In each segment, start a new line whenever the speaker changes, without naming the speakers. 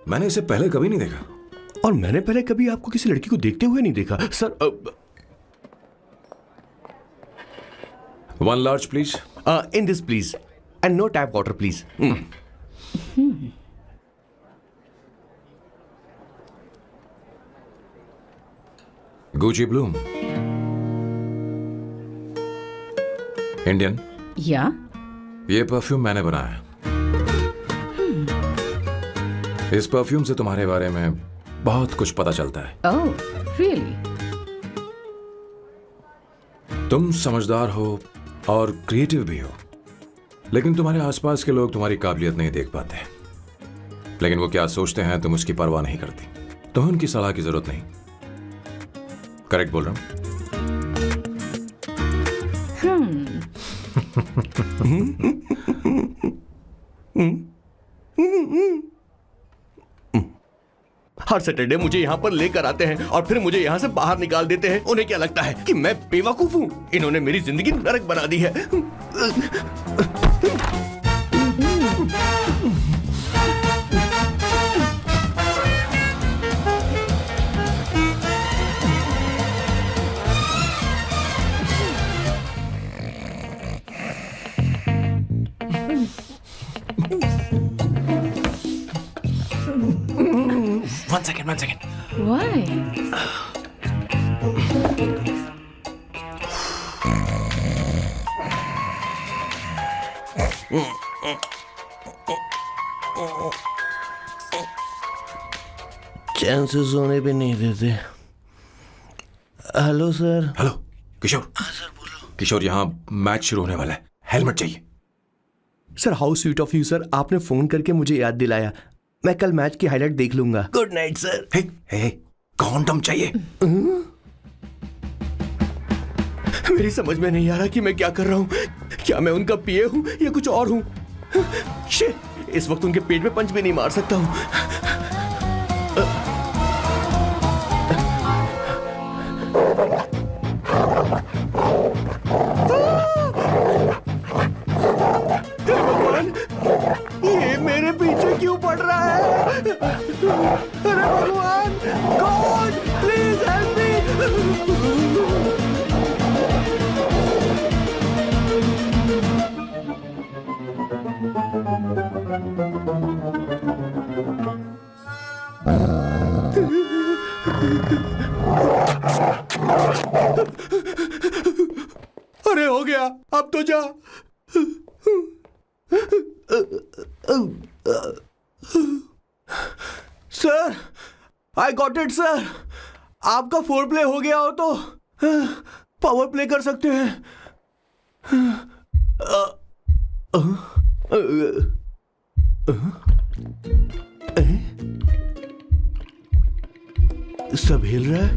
मैंने इसे पहले कभी नहीं देखा।
और मैंने पहले कभी आपको किसी लड़की को देखते हुए नहीं देखा sir.
1 large please.
In this please and no tap water please.
Gucci Bloom, Indian.
या
ये परफ्यूम मैंने बनाया। इस परफ्यूम से तुम्हारे बारे में बहुत कुछ पता चलता है।
Oh really?
तुम समझदार हो और क्रिएटिव भी हो, लेकिन तुम्हारे आसपास के लोग तुम्हारी काबिलियत नहीं देख पाते। लेकिन वो क्या सोचते हैं तुम उसकी परवाह नहीं करती। तुम्हें उनकी सलाह की जरूरत नहीं। करेक्ट बोल रहा हूं?
हर सैटरडे मुझे यहाँ पर लेकर आते हैं और फिर मुझे यहाँ से बाहर निकाल देते हैं। उन्हें क्या लगता है कि मैं बेवकूफ हूँ? इन्होंने मेरी जिंदगी नरक बना दी है।
One second.
Why?
चैन से सोने पे नहीं देते। Hello sir.
हेलो किशोर। सर बोलो। किशोर, यहाँ मैच शुरू होने वाला है, हेलमेट चाहिए।
Sir how sweet of you sir, आपने फोन करके मुझे याद दिलाया। मैं कल मैच की हाईलाइट देख लूंगा। Good night sir.
Hey, condom चाहिए।
मेरी समझ में नहीं आ रहा कि मैं क्या कर रहा हूँ। क्या मैं उनका पीए हूँ या कुछ और हूँ? शिट, इस वक्त उनके पेट में पंच भी नहीं मार सकता हूँ। भगवान, ये मेरे पीछे क्यों पड़ रहा है? अरे भगवान, गॉड प्लीज हेल्प मी। अरे हो गया, अब तो जा। Sir, I got it sir. आपका फोर प्ले हो गया हो तो पावर प्ले कर सकते हैं। सब हिल रहा है।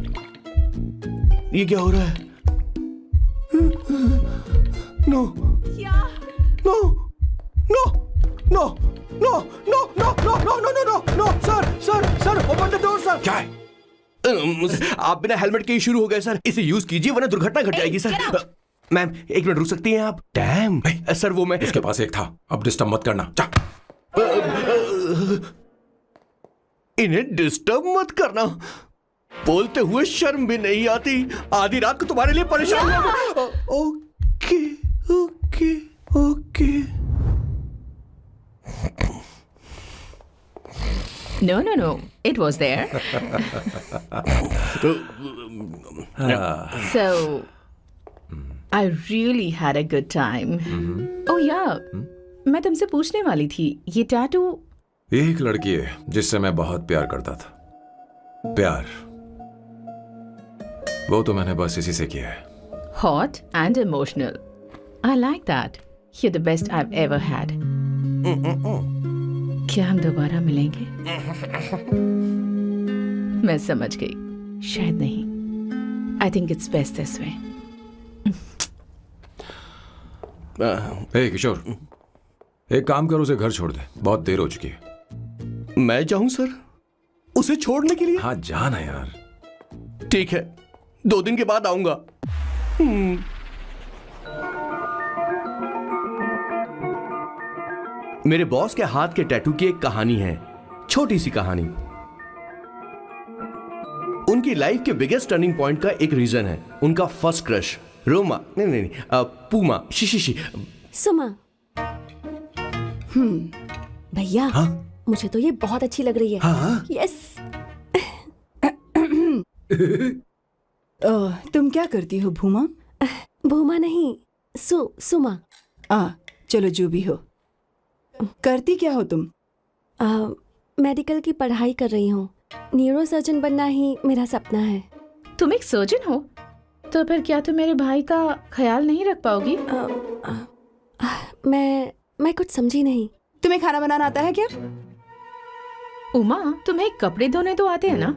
ये क्या हो रहा है? No no no no no no no no no no no no no sir open the door sir.
क्या है?
आप बिना हेलमेट के ही शुरू हो गए सर। इसे यूज कीजिए वरना दुर्घटना घट जाएगी सर। मैम 1 मिनट रुक सकती हैं आप? डैम सर, वो मैं
उसके पास एक था, अब डिस्टर्ब मत करना। जा।
इन्हें डिस्टर्ब मत करना। बोलते हुए शर्म भी नहीं आती। आधी रात को तुम्हारे लिए परेशान हुआ। Okay okay okay.
No. It was there. So, I really had a good time. Oh yeah, मैं तुमसे पूछने वाली थी, ये टैटू?
ये एक लड़की है जिससे मैं बहुत प्यार करता था। प्यार वो तो मैंने बस इसी से किया है।
Hot and emotional. I like that. You're the best I've ever had. क्या हम दोबारा मिलेंगे? मैं समझ गई, शायद नहीं। I think it's best this way.
हे किशोर, एक काम कर, उसे घर छोड़ दे, बहुत देर हो चुकी है।
मैं जाऊं सर उसे छोड़ने के लिए?
हाँ जाना यार।
ठीक है, 2 दिन के बाद आऊंगा। मेरे बॉस के हाथ के टैटू की एक कहानी है। छोटी सी कहानी। उनकी लाइफ के बिगेस्ट टर्निंग पॉइंट का एक रीजन है उनका फर्स्ट क्रश रोमा, नहीं, पूमा, शिशिशी।
सुमा। भैया, मुझे तो ये बहुत अच्छी लग रही है।
हाँ?
यस।
तुम क्या करती हो भूमा?
भूमा नहीं, सुमा।
चलो जो भी हो। करती क्या हो तुम?
मेडिकल की पढ़ाई कर रही हूँ। न्यूरो सर्जन बनना ही मेरा सपना है।
तुम एक सर्जन हो तो फिर क्या तुम मेरे भाई का ख्याल नहीं रख पाओगी?
मैं कुछ समझी नहीं।
तुम्हें खाना बनाना आता है क्या?
उमा, तुम्हें कपड़े धोने तो आते हैं ना?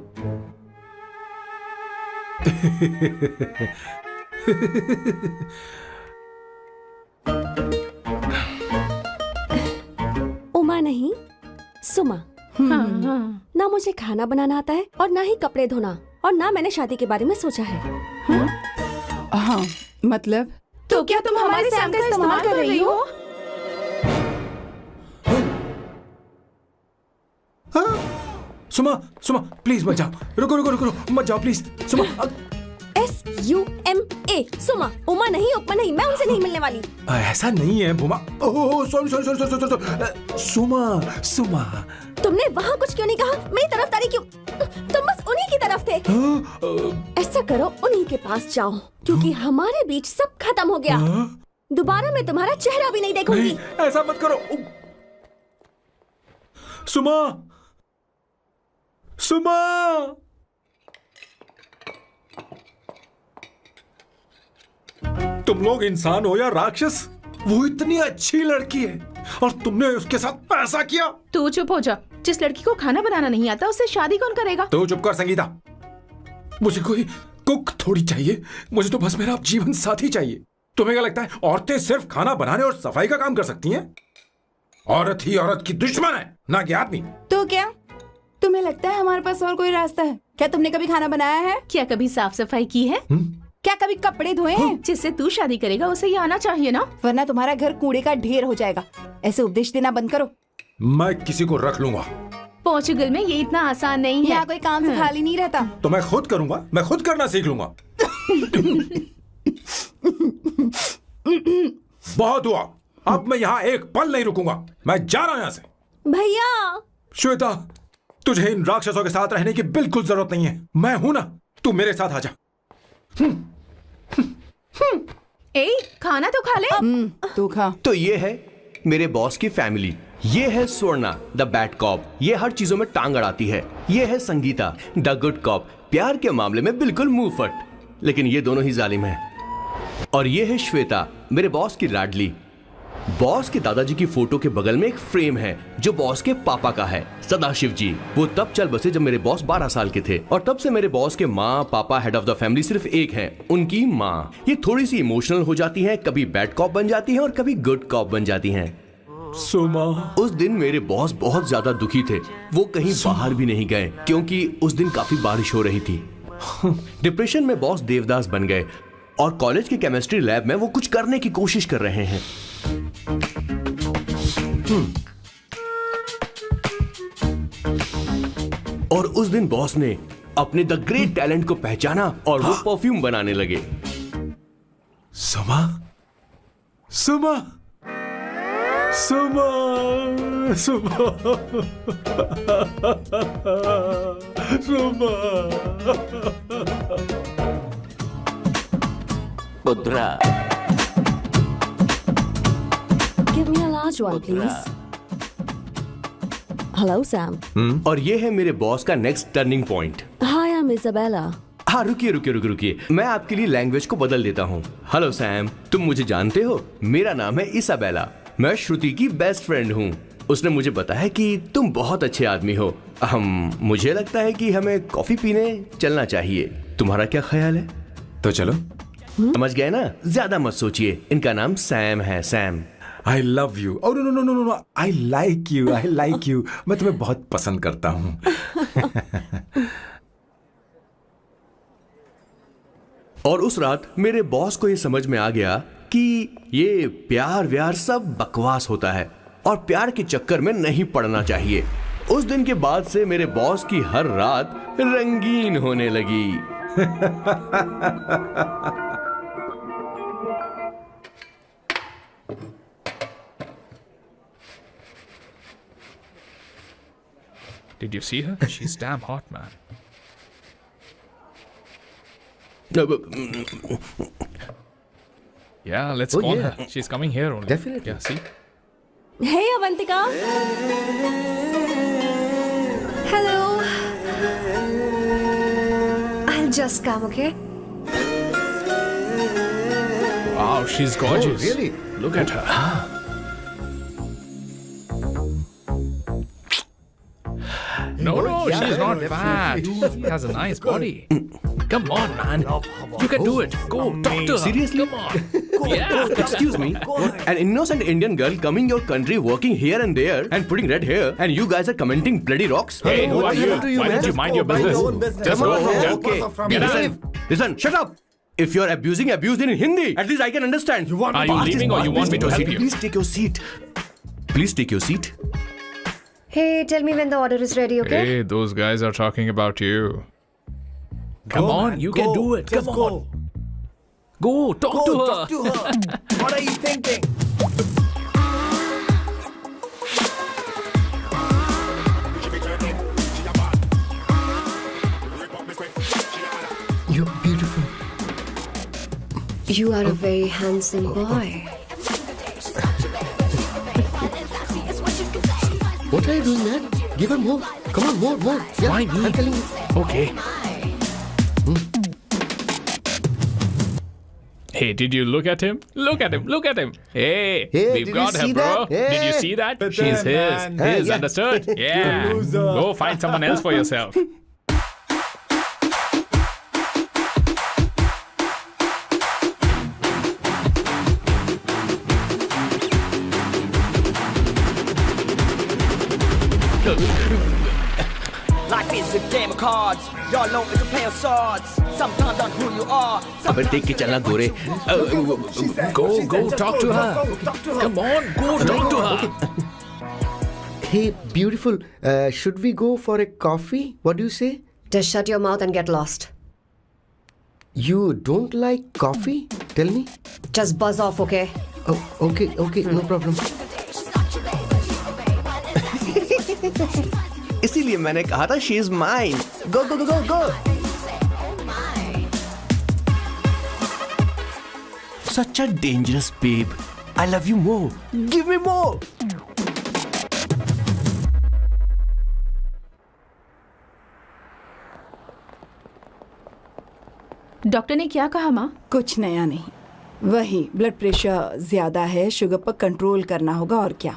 उमा नहीं, सुमा।
हाँ।
ना मुझे खाना बनाना आता है और ना ही कपड़े धोना, और ना मैंने शादी के बारे में सोचा है।
हाँ, मतलब
तो क्या तुम हमारे सैम का इस्तेमाल कर रही हो?
सुमा, सुमा प्लीज मत जाओ, रुको, मत जाओ प्लीज। सुमा,
SUMA, सुमा। उमा नहीं, उपमा नहीं, मैं उनसे नहीं मिलने वाली।
ऐसा नहीं है भूमा। ओह सॉरी, सुमा।
तुमने वहाँ कुछ क्यों नहीं कहा? मेरी तरफदारी क्यों? तुम बस उन्हीं की तरफ थे। ऐसा करो, उन्हीं के पास जाओ, क्योंकि हमारे बीच सब खत्म हो गया। दोबारा मैं तुम्हारा चेहरा भी नहीं देखूंगी।
ऐसा मत करो सुमा। तुम लोग इंसान हो या राक्षस? वो इतनी अच्छी लड़की है और तुमने उसके साथ ऐसा किया।
तू चुप हो जा। जिस लड़की को खाना बनाना नहीं आता उससे शादी कौन करेगा?
तो चुप कर संगीता। मुझे कोई कुक थोड़ी चाहिए, मुझे तो बस मेरा जीवन साथी चाहिए। तुम्हें क्या लगता है औरतें सिर्फ खाना बनाने और सफाई का काम कर सकती हैं? औरत ही औरत की दुश्मन है, ना कि आदमी।
तो क्या तुम्हें लगता है हमारे पास और कोई रास्ता है? क्या तुमने कभी खाना बनाया है?
क्या कभी साफ सफाई की है?
क्या कभी कपड़े धोए हैं?
जिससे तू शादी करेगा उसे ये आना चाहिए ना,
वरना तुम्हारा घर कूड़े का ढेर हो जाएगा। ऐसे उपदेश देना बंद करो।
मैं किसी को रख लूंगा।
पोर्चुगल में ये इतना आसान नहीं है।
यहाँ कोई काम से खाली नहीं रहता।
तो मैं खुद करूंगा, मैं खुद करना सीख लूंगा। बहुत हुआ, अब मैं यहाँ एक पल नहीं रुकूंगा। मैं जा रहा हूं यहाँ से।
भैया।
श्वेता, तुझे इन राक्षसों के साथ रहने की बिल्कुल जरूरत नहीं है। मैं हूं ना, तू मेरे साथ आ जा।
ए, खाना तो खा ले।
तू खा।
तो ये है मेरे बॉस की फैमिली। ये है स्वर्णा द बैड कॉप, ये हर चीजों में टांग अड़ाती है। ये है संगीता द गुड कॉप, प्यार के मामले में बिल्कुल मुंह फट, लेकिन ये दोनों ही जालिम हैं। और ये है श्वेता, मेरे बॉस की लाडली। बॉस के दादाजी की फोटो के बगल में एक फ्रेम है जो बॉस के पापा का है, सदाशिव जी। वो तब चल बसे जब मेरे बॉस 12 साल के थे, और तब से मेरे बॉस के माँ पापा हेड ऑफ द फैमिली सिर्फ एक हैं, उनकी माँ। ये थोड़ी सी इमोशनल हो जाती हैं, कभी बैड कॉप बन जाती हैं और कभी गुड कॉप बन जाती हैं।
सुमा,
उस दिन मेरे बॉस बहुत ज्यादा दुखी थे। वो कहीं बाहर भी नहीं गए क्योंकि उस दिन काफी बारिश हो रही थी। डिप्रेशन में बॉस देवदास बन गए और कॉलेज के केमिस्ट्री लैब में वो कुछ करने की कोशिश कर रहे हैं। और उस दिन बॉस ने अपने द ग्रेट टैलेंट को पहचाना और वो परफ्यूम बनाने लगे।
सुमा, सुमा, सुमा, सुमा, सुमा।
पुत्रा,
Give me a large one, please. Hello, Sam.
और ये है मेरे बॉस का next turning point.
Hi, I'm Isabella.
हाँ, रुकिए, मैं आपके लिए लैंग्वेज को बदल देता हूँ। हेलो सैम, तुम मुझे जानते हो? मेरा नाम है इसाबेला। मैं श्रुति की बेस्ट फ्रेंड हूँ। उसने मुझे बताया कि तुम बहुत अच्छे आदमी हो। मुझे लगता है कि हमें कॉफी पीने चलना चाहिए। तुम्हारा क्या ख्याल है?
तो चलो।
समझ गए ना? ज्यादा मत सोचिए, इनका नाम सैम है, Sam.
I love you. Oh no. I like you. मैं तुम्हें बहुत पसंद करता हूँ।
और उस रात मेरे बॉस को ये समझ में आ गया कि ये प्यार व्यार सब बकवास होता है और प्यार के चक्कर में नहीं पड़ना चाहिए। उस दिन के बाद से मेरे बॉस की हर रात रंगीन होने लगी।
Did you see her? She's damn hot, man. Yeah, let's call
yeah.
her. She's coming here only.
Definitely.
Yeah, see?
Hey, Avantika.
Hello. I'll just come, okay?
Wow, she's gorgeous.
Oh, really?
Look at her. No,
yeah,
she's not fat.
definitely.
She has a nice body. Come on, man. You can do it. Go, talk to her.
Seriously?
Come on. Yeah.
Excuse me, an innocent Indian girl coming your country, working here and there, and putting red hair, and you guys are commenting bloody rocks?
Hey, who are you?
happened to you,
Why don't
man?
you mind your
Mind
business?
your own business.
Just
Come
go
on,
home.
man.
Okay,
Get out.
listen, shut up. If you're abuse it in Hindi. At least I can understand.
Are you leaving or you want me to help you?
Please take your seat. Please take your seat.
Hey, tell me when the order is ready, okay?
Hey, those guys are talking about you. Come on, you can do it. Come on. Go, talk to her.
What are you thinking? You're beautiful.
You are a very handsome boy.
What are you doing, man? Give her more. Come on, more. Yeah,
Why me?
I'm telling you.
Okay. Hey, did you look at him? Look at him. Look at him. Hey,
Hey,
we've
did
got
you
her,
see
bro.
that?
Did you
Hey.
see that?
But
She's
then,
his.
man.
His,
Yeah.
understood? Yeah.
loser.
Go find someone else for yourself.
Life is a game of cards. Y'all know it's a play of swords. Sometimes on who you are.
अबे देख के चलना गोरे.
Go, talk to her. Come on, go, talk to her.
Hey, beautiful. Should we go for a coffee? What do you say?
Just shut your mouth and get lost.
You don't like coffee? Tell me.
Just buzz off, okay?
Oh, okay, no problem.
इसीलिए मैंने कहा था she is mine. Go. Such a dangerous babe. I love you more. Give me more.
Doctor ने क्या कहा माँ?
कुछ नया नहीं, वही ब्लड प्रेशर ज्यादा है, शुगर पर कंट्रोल करना होगा और क्या।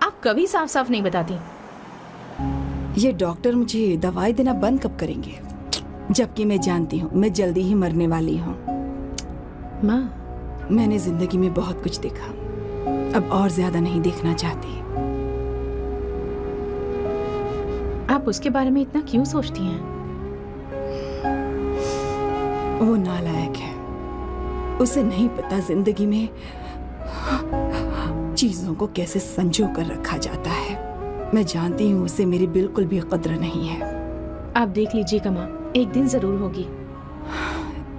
आप कभी साफ साफ नहीं बताती।
ये डॉक्टर मुझे दवाई देना बंद कब करेंगे, जबकि मैं जानती हूँ मैं जल्दी ही मरने वाली हूँ।
माँ,
मैंने जिंदगी में बहुत कुछ देखा, अब और ज्यादा नहीं देखना चाहती।
आप उसके बारे में इतना क्यों सोचती हैं?
वो नालायक है, उसे नहीं पता जिंदगी में चीजों को कैसे संजो कर रखा जाता है। मैं जानती हूँ उसे मेरी बिल्कुल भी कद्र नहीं है।
आप देख लीजिएगा माँ, एक दिन जरूर होगी।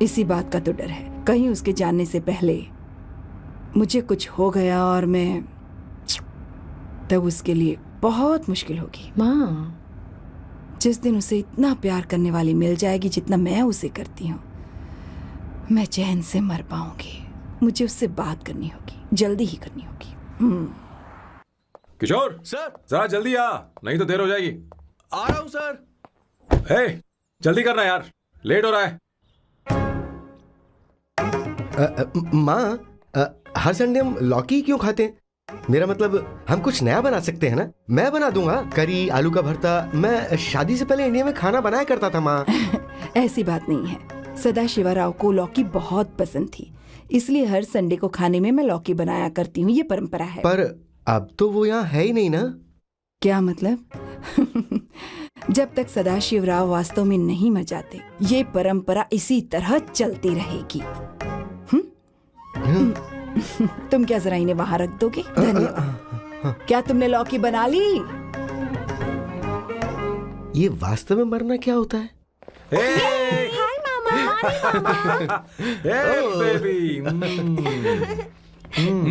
इसी बात का तो डर है, कहीं उसके जानने से पहले मुझे कुछ हो गया और मैं, तब उसके लिए बहुत मुश्किल होगी।
माँ,
जिस दिन उसे इतना प्यार करने वाली मिल जाएगी जितना मैं उसे करती हूँ, मैं चैन से मर पाऊंगी। मुझे उससे बात करनी होगी, जल्दी ही करनी होगी।
किशोर
सर,
जरा जल्दी आ, नहीं तो देर हो जाएगी।
आ रहा हूँ सर।
हे, जल्दी करना यार, लेट हो रहा है।
माँ, हर संडे हम लौकी क्यों खाते हैं? मेरा मतलब हम कुछ नया बना सकते हैं ना। मैं बना दूंगा करी, आलू का भरता। मैं शादी से पहले इंडिया में खाना बनाया करता था माँ।
ऐसी बात नहीं है, सदाशिवराव को लौकी बहुत पसंद थी, इसलिए हर संडे को खाने में मैं लौकी बनाया करती हूँ। ये परंपरा है।
पर अब तो वो यहाँ है ही नहीं ना।
क्या मतलब? जब तक सदाशिवराव वास्तव में नहीं मर जाते, ये परंपरा इसी तरह चलती रहेगी। तुम क्या जरा इन्हें वहां रख दोगे? धन्यवाद। क्या तुमने लौकी बना ली?
ये वास्तव में मरना क्या होता है?
हाय मामा।
बेबी।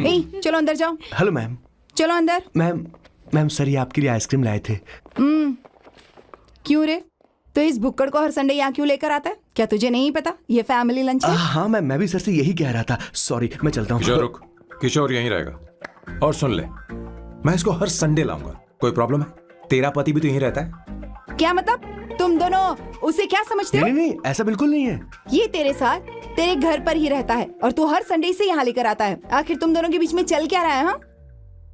ए, चलो अंदर जाओ।
Hello ma'am.
चलो अंदर।
मैम सर ये आपके लिए आइसक्रीम लाए थे।
क्यों रे? तो इस भुक्कड़ को हर संडे यहाँ क्यों लेकर आता है? क्या तुझे नहीं पता ये फैमिली लंच है?
हाँ मैम, मैं भी सर से यही कह रहा था। सॉरी, मैं चलता हूँ।
किशोर रुक, किशोर यहीं रहेगा। और सुन ले, मैं इसको हर संडे लाऊंगा। कोई प्रॉब्लम है? तेरा पति भी तो यहीं रहता है।
क्या मतलब? तुम दोनों उसे क्या समझते हो?
नहीं, ऐसा बिल्कुल नहीं है।
ये तेरे साथ तेरे घर पर ही रहता है और तू हर संडे से यहाँ लेकर आता है। आखिर तुम दोनों के बीच में चल क्या रहा है? हाँ,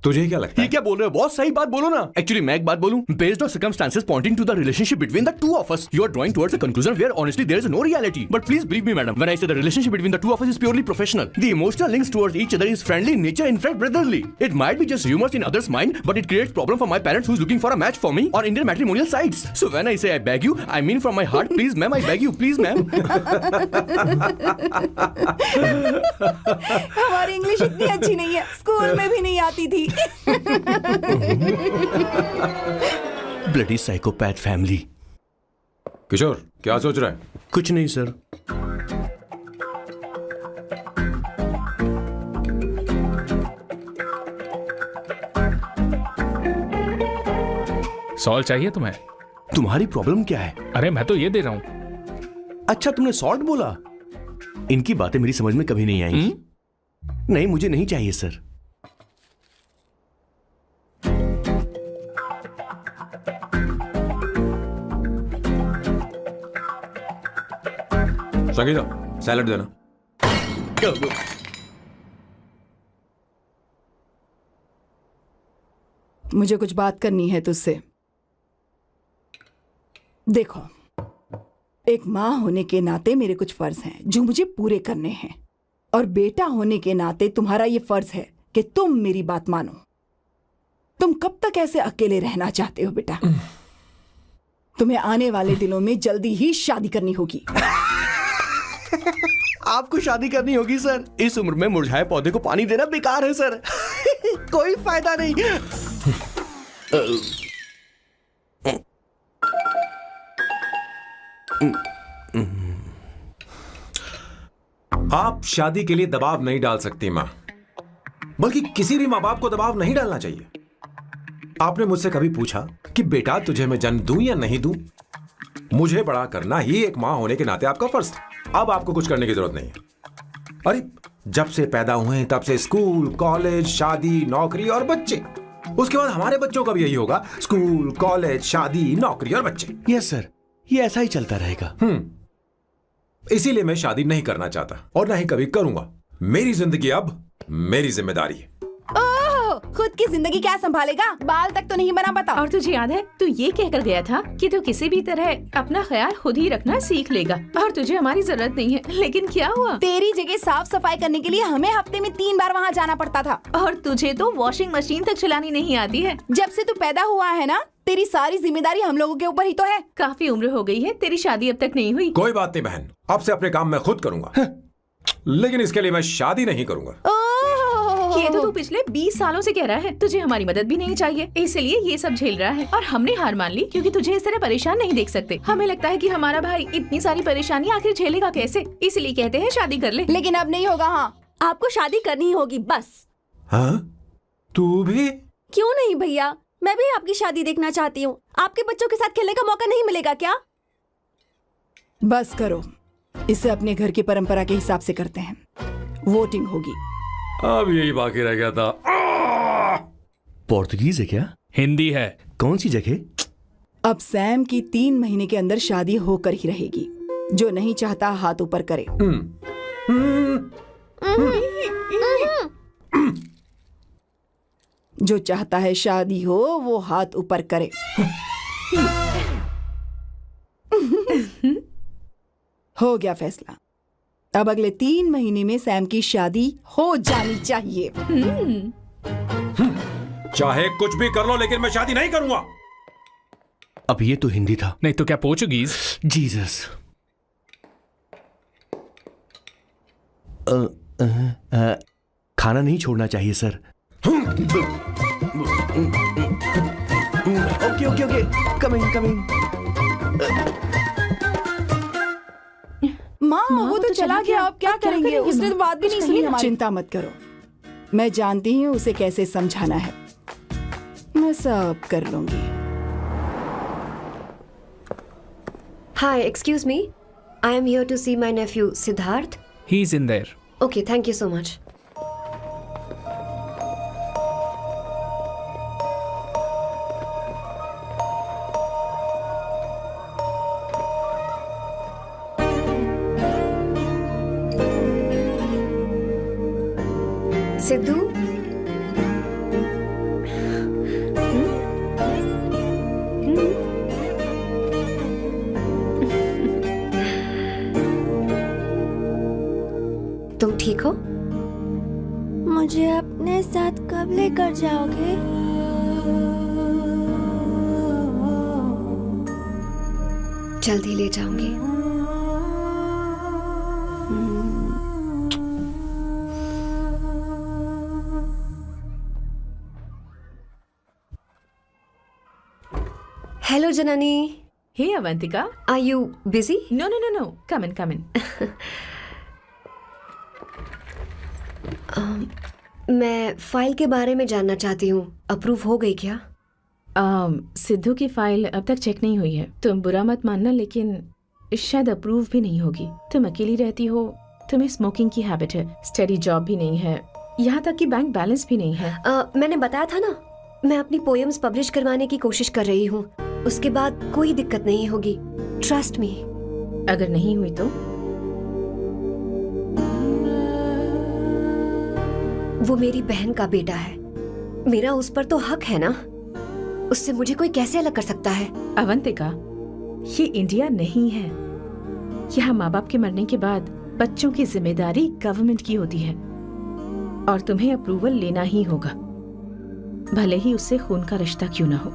तुझे क्या लगता
ये
है?
क्या बोल रहे हो बॉस? सही बात बोलो ना। एक्चुअली मैं एक बात बोलूं, based on circumstances pointing to the relationship between the two of us, you are drawing towards a conclusion where honestly there is no reality. But please believe me madam, when I say the relationship between the two of us is purely professional. The emotional links towards each other is friendly in nature, in fact brotherly. It might be just humours in others mind, but it creates problem for my parents who is looking for a match for me on Indian matrimonial sites. So when I say I beg you, I mean from my heart, please ma'am, I beg you, please ma'am.
हमारी English इतनी अच्छी नहीं है, school में भी नहीं आती थी।
Bloody psychopath family.
किशोर क्या सोच रहा है?
कुछ नहीं सर।
सॉल्व चाहिए तुम्हें?
तुम्हारी प्रॉब्लम क्या है?
अरे मैं तो ये दे रहा हूं।
अच्छा तुमने सॉल्ट बोला। इनकी बातें मेरी समझ में कभी नहीं आई। नहीं, मुझे नहीं चाहिए सर।
संगीता सैलड देना।
मुझे कुछ बात करनी है तुझसे। देखो, एक माँ होने के नाते मेरे कुछ फर्ज हैं जो मुझे पूरे करने हैं, और बेटा होने के नाते तुम्हारा ये फर्ज है कि तुम मेरी बात मानो। तुम कब तक ऐसे अकेले रहना चाहते हो बेटा? तुम्हें आने वाले दिनों में जल्दी ही शादी करनी होगी।
आपको शादी करनी होगी सर? इस उम्र में मुरझाए पौधे को पानी देना बेकार है सर। कोई फायदा नहीं।
आप शादी के लिए दबाव नहीं डाल सकती मां, बल्कि किसी भी मां बाप को दबाव नहीं डालना चाहिए। आपने मुझसे कभी पूछा कि बेटा तुझे मैं जन्म दूं या नहीं दूं? मुझे बड़ा करना ही एक मां होने के नाते आपका फर्ज था। अब आपको कुछ करने की जरूरत नहीं है। अरे जब से पैदा हुए तब से स्कूल, कॉलेज, शादी, नौकरी और बच्चे। उसके बाद हमारे बच्चों का भी यही होगा, स्कूल, कॉलेज, शादी, नौकरी और बच्चे।
यस सर, ये ऐसा ही चलता रहेगा।
इसीलिए मैं शादी नहीं करना चाहता और ना ही कभी करूंगा। मेरी जिंदगी अब मेरी जिम्मेदारी है।
ओह, खुद की जिंदगी क्या संभालेगा? बाल तक तो नहीं बना बता।
और तुझे याद है तू ये कहकर गया था कि तू किसी भी तरह अपना ख्याल खुद ही रखना सीख लेगा और तुझे हमारी जरूरत नहीं है। लेकिन क्या हुआ?
तेरी जगह साफ सफाई करने के लिए हमें हफ्ते में 3 बार वहाँ जाना पड़ता था।
और तुझे तो वॉशिंग मशीन तक चलानी नहीं आती है।
जब से तू पैदा हुआ है ना, तेरी सारी जिम्मेदारी हम लोगों के ऊपर ही तो है।
काफी उम्र हो गई है, तेरी शादी अब तक नहीं हुई।
कोई बात नहीं बहन, अब से अपने काम मैं खुद करूंगा। लेकिन इसके लिए मैं शादी नहीं करूंगा।
ये तो तू पिछले 20 सालों से कह रहा है। तुझे हमारी मदद भी नहीं चाहिए, इसलिए ये सब झेल रहा है। और हमने हार मान ली क्योंकि तुझे इस तरह परेशान नहीं देख सकते। हमें लगता है कि हमारा भाई इतनी सारी परेशानी आखिर झेलेगा कैसे, इसलिए कहते हैं शादी कर ले।
लेकिन अब नहीं होगा। हाँ,
आपको शादी करनी ही होगी बस।
हाँ? तू भी?
क्यों नहीं भैया, मैं भी आपकी शादी देखना चाहती हूँ। आपके बच्चों के साथ खेलने का मौका नहीं मिलेगा क्या?
बस करो, इसे अपने घर की परंपरा के हिसाब से करते हैं। वोटिंग होगी।
अब यही बाकी रह गया था।
पोर्तुगीज है क्या?
हिंदी है।
कौन सी जगह?
अब सैम की 3 महीने के अंदर शादी होकर ही रहेगी। जो नहीं चाहता हाथ ऊपर करे। जो चाहता है शादी हो वो हाथ ऊपर करे। हो गया फैसला। अब अगले 3 महीने में सैम की शादी हो जानी चाहिए।
चाहे कुछ भी कर लो, लेकिन मैं शादी नहीं करूंगा।
अब ये तो हिंदी था।
नहीं तो क्या पोर्चुगीज?
जीसस। खाना नहीं छोड़ना चाहिए sir. Okay okay okay, coming coming.
माँ वो तो चला गया, अब क्या करेंगे? उसने तो बात भी नहीं सुनी हमारी। चिंता मत करो, मैं जानती हूँ उसे कैसे समझाना है, मैं सब कर लूंगी।
Hi, excuse me. I am here to see my nephew Siddharth.
He's in there.
Okay, thank you so much. Sidhu? तुम ठीक हो?
मुझे अपने साथ कब लेकर जाओगे?
जल्दी ले जाऊंगी। Hello Janani.
Hey Avantika,
Are you busy?
No no no no, come in come in.
मैं फाइल के बारे में जानना चाहती हूँ, अप्रूव हो गई क्या?
सिद्धू की फाइल अब तक चेक नहीं हुई है। तुम बुरा मत मानना, लेकिन शायद अप्रूव भी नहीं होगी। तुम अकेली रहती हो, तुम्हें स्मोकिंग की हैबिट है, स्टडी जॉब भी नहीं है, यहाँ तक कि बैंक बैलेंस भी नहीं है।
मैंने बताया था ना, मैं अपनी पोएम्स पब्लिश करवाने की कोशिश कर रही हूँ। उसके बाद कोई दिक्कत नहीं होगी, ट्रस्ट मी।
अगर नहीं हुई तो?
वो मेरी बहन का बेटा है, मेरा उस पर तो हक है ना। उससे मुझे कोई कैसे अलग कर सकता है?
अवंतिका, ये इंडिया नहीं है। यहाँ माँ बाप के मरने के बाद बच्चों की जिम्मेदारी गवर्नमेंट की होती है और तुम्हें अप्रूवल लेना ही होगा, भले ही उससे खून का रिश्ता क्यों ना हो।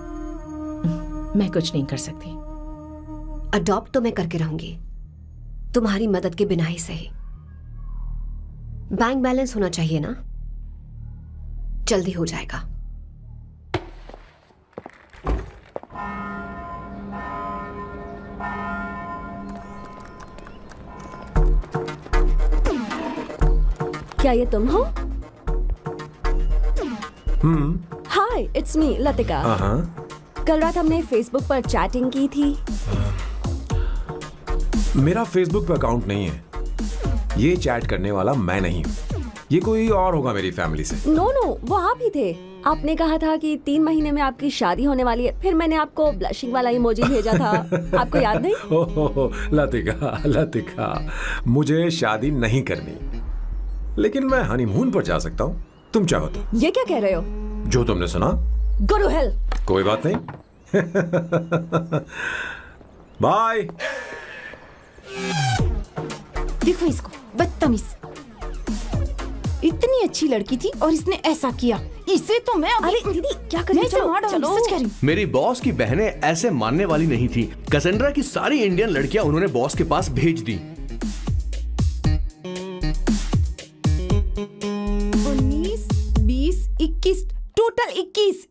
मैं कुछ नहीं कर सकती।
अडॉप्ट तो मैं करके रहूंगी, तुम्हारी मदद के बिना ही सही। बैंक बैलेंस होना चाहिए ना, जल्दी हो जाएगा।
क्या ये तुम हो? हाय, इट्स मी लतिका। कल रात हमने फेसबुक पर चैटिंग की थी।
मेरा फेसबुक पे अकाउंट नहीं है, ये चैट करने वाला मैं नहीं हूँ, ये कोई और होगा मेरी फैमिली से।
नो नो, वो आप ही थे। आपने कहा था कि 3 महीने में आपकी शादी होने वाली है, फिर मैंने आपको ब्लशिंग वाला इमोजी भेजा था। आपको याद नहीं?
ओहो लतिका, मुझे शादी नहीं करनी, लेकिन मैं हनीमून पर जा सकता हूँ, तुम चाहो तो।
ये क्या कह रहे हो?
जो तुमने सुना।
Go to hell.
कोई बात नहीं। बाय।
देखो इसको, बदतमीज। इतनी अच्छी लड़की थी और इसने ऐसा किया। इसे तो मैं अभी...
अरे दीदी, क्या कर रही
मैं इसे मार डालूंगी, सच कह रही हूँ।
मेरी बॉस की बहनें ऐसे मानने वाली नहीं थी। कैसेंड्रा की सारी इंडियन लड़कियां उन्होंने बॉस के पास भेज दी।
19, 20, 21, टोटल 21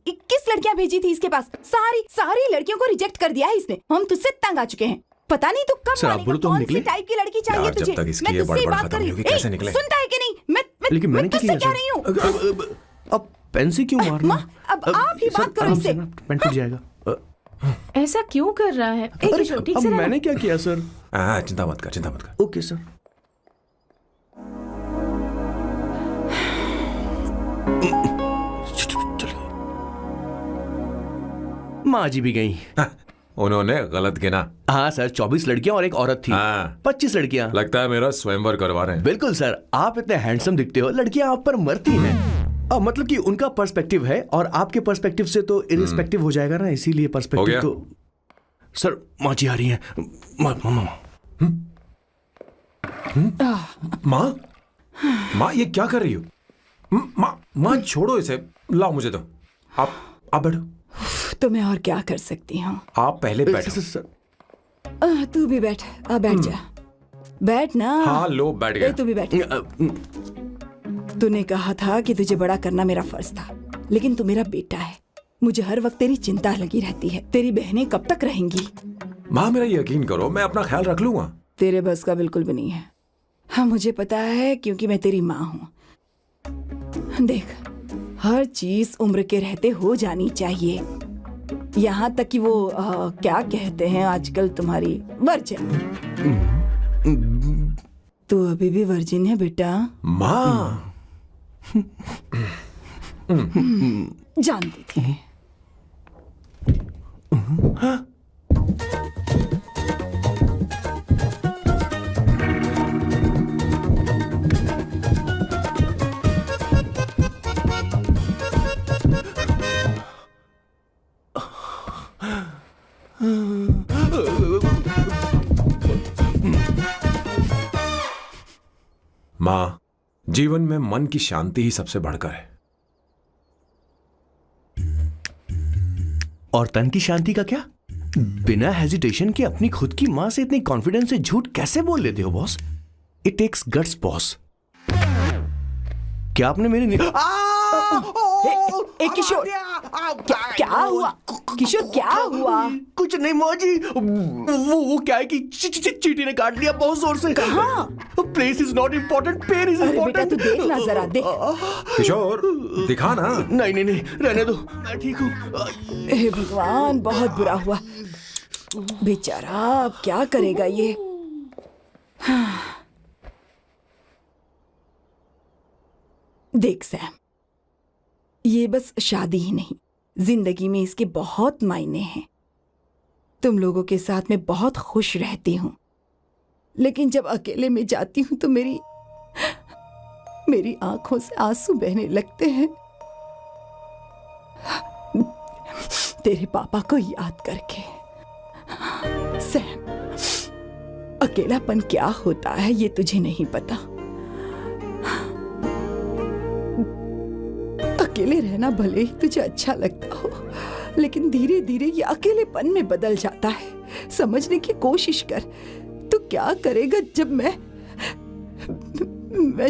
लड़कियां भेजी थी इसके पास। सारी लड़कियों को रिजेक्ट कर दिया है इसने। हम तुझसे तंग आ चुके हैं। पता नहीं तू कब
सर, आप बोलो तो हम
कौन सी
निकले।
टाइप की लड़की चाहिए
यार, जब
तुझे?
तक इसकी
मैं
ये
तुझसे
बड़बड़
बात
खत्म
कर
नहीं
रही
होगी,
हूँ।
कैसे निकले?
सुनता है कि नहीं?
लेकिन मैंने क्या
तुझसे
किया
कह रही हूँ।
सर? अब पेन से क्यों मारना?
अब आप ही बात करो इससे।
पेन टूट जाएगा।
ऐसा क्यों कर रहा है? एक
अरे,
छोटी
अब
सी
मैंने क्या किया सर?
चिंता मत कर।
Okay sir. माँ जी भी गई।
उन्होंने गलत गिना।
हाँ सर, 24 लड़कियां और एक औरत थी।
हाँ।
25 लड़कियां।
लगता है मेरा स्वयंवर करवा रहे हैं।
बिल्कुल सर, आप इतने हैंडसम दिखते हो, लड़कियां आप पर मरती हैं। मतलब कि उनका पर्सपेक्टिव है और आपके पर्सपेक्टिव से तो इरिस्पेक्टिव हो जाएगा ना, इसीलिए
हो
पर्सपेक्टिव
गया?
तो। सर माँ जी आ रही हैं।
माँ ये क्या कर रही हो? माँ छोड़ो इसे, लाओ मुझे दो। आप बैठो।
तो मैं और क्या कर सकती हूँ?
आप पहले बैठो।
तू भी बैठ, बैठ जा। बैठ ना।
हाँ लो, बैठ गया।
तू भी बैठ। तूने कहा था कि तुझे बड़ा करना मेरा फर्ज था, लेकिन तू मेरा बेटा है। मुझे हर वक्त तेरी चिंता लगी रहती है। तेरी बहनें कब तक रहेंगी?
माँ मेरा यकीन करो, मैं अपना ख्याल रख लूंगा।
तेरे बस का बिल्कुल भी नहीं है। हाँ मुझे पता है, क्योंकि मैं तेरी माँ हूँ। देख, हर चीज उम्र के रहते हो जानी चाहिए, यहाँ तक कि वो क्या कहते हैं आजकल तुम्हारी वर्जिन। तू अभी भी वर्जिन है बेटा?
माँ
जानती थी।
माँ, जीवन में मन की शांति ही सबसे बढ़कर है।
और तन की शांति का क्या? बिना हेजिटेशन के अपनी खुद की मां से इतनी कॉन्फिडेंस से झूठ कैसे बोल लेते हो boss? It takes guts boss. क्या आपने मेरे
किशोर, क्या हुआ? किशोर क्या हुआ?
कुछ नहीं मौजी, वो क्या है कि चींटी ने काट लिया बहुत जोर से।
कहाँ?
Place is not important, pen is
अरे बेटा
इम्पोर्टेंट।
तू देख ना जरा, देख।
किशोर दिखा ना।
नहीं, रहने दो, मैं ठीक हूँ।
हे भगवान, बहुत बुरा हुआ बेचारा। अब क्या करेगा ये? देख सैम, ये बस शादी ही नहीं, जिंदगी में इसके बहुत मायने हैं। तुम लोगों के साथ मैं बहुत खुश रहती हूँ, लेकिन जब अकेले में जाती हूँ तो मेरी आंखों से आंसू बहने लगते हैं, तेरे पापा को याद करके। सैम, अकेलापन क्या होता है ये तुझे नहीं पता। अकेले रहना भले ही तुझे अच्छा लगता हो, लेकिन धीरे धीरे ये अकेलेपन में बदल जाता है। समझने की कोशिश कर। तू क्या करेगा जब मैं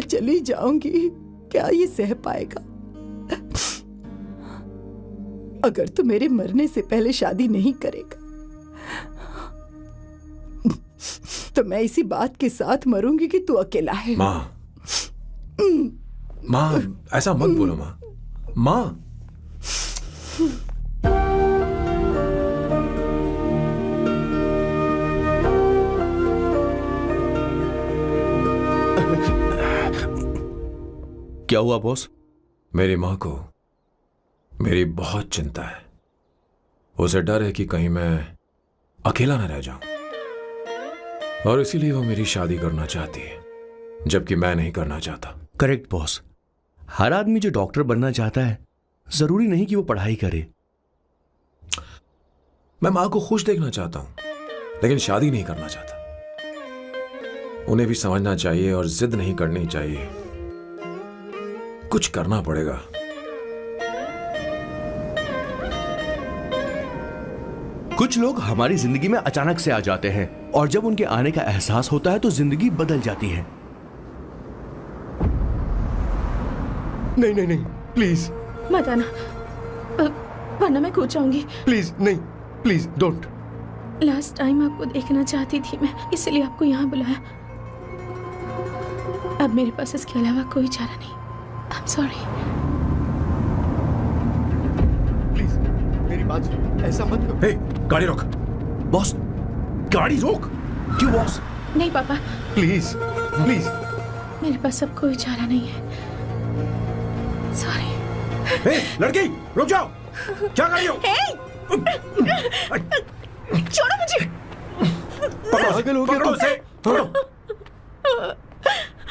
चली जाऊंगी? क्या ये सह पाएगा? अगर तू मेरे मरने से पहले शादी नहीं करेगा तो मैं इसी बात के साथ मरूंगी कि तू अकेला है।
माँ ऐसा मत बोलो माँ। माँ,
क्या हुआ बॉस?
मेरी माँ को मेरी बहुत चिंता है। उसे डर है कि कहीं मैं अकेला न रह जाऊं, और इसीलिए वो मेरी शादी करना चाहती है, जबकि मैं नहीं करना चाहता।
Correct boss. हर आदमी जो डॉक्टर बनना चाहता है, जरूरी नहीं कि वो पढ़ाई करे।
मैं माँ को खुश देखना चाहता हूं, लेकिन शादी नहीं करना चाहता। उन्हें भी समझना चाहिए और जिद नहीं करनी चाहिए। कुछ करना पड़ेगा।
कुछ लोग हमारी जिंदगी में अचानक से आ जाते हैं, और जब उनके आने का एहसास होता है तो जिंदगी बदल जाती है। नहीं, प्लीज
मत आना, वरना मैं कूद जाऊंगी।
प्लीज नहीं, प्लीज डोंट।
लास्ट टाइम आपको देखना चाहती थी मैं, इसलिए आपको यहाँ बुलाया। अब मेरे पास इसके अलावा कोई चारा नहीं। I'm sorry।
प्लीज मेरी बात सुनो, ऐसा मत करो।
हे, गाड़ी रोक।
बॉस,
गाड़ी रोक।
क्यों बॉस?
नहीं पापा,
प्लीज प्लीज।
मेरे पास अब कोई चारा नहीं है। सॉरी।
हे, लड़की रुक जाओ। क्या कर रही हो?
छोड़ो मुझे।
पागल हो गया? पकड़ो उसे, पकड़ो।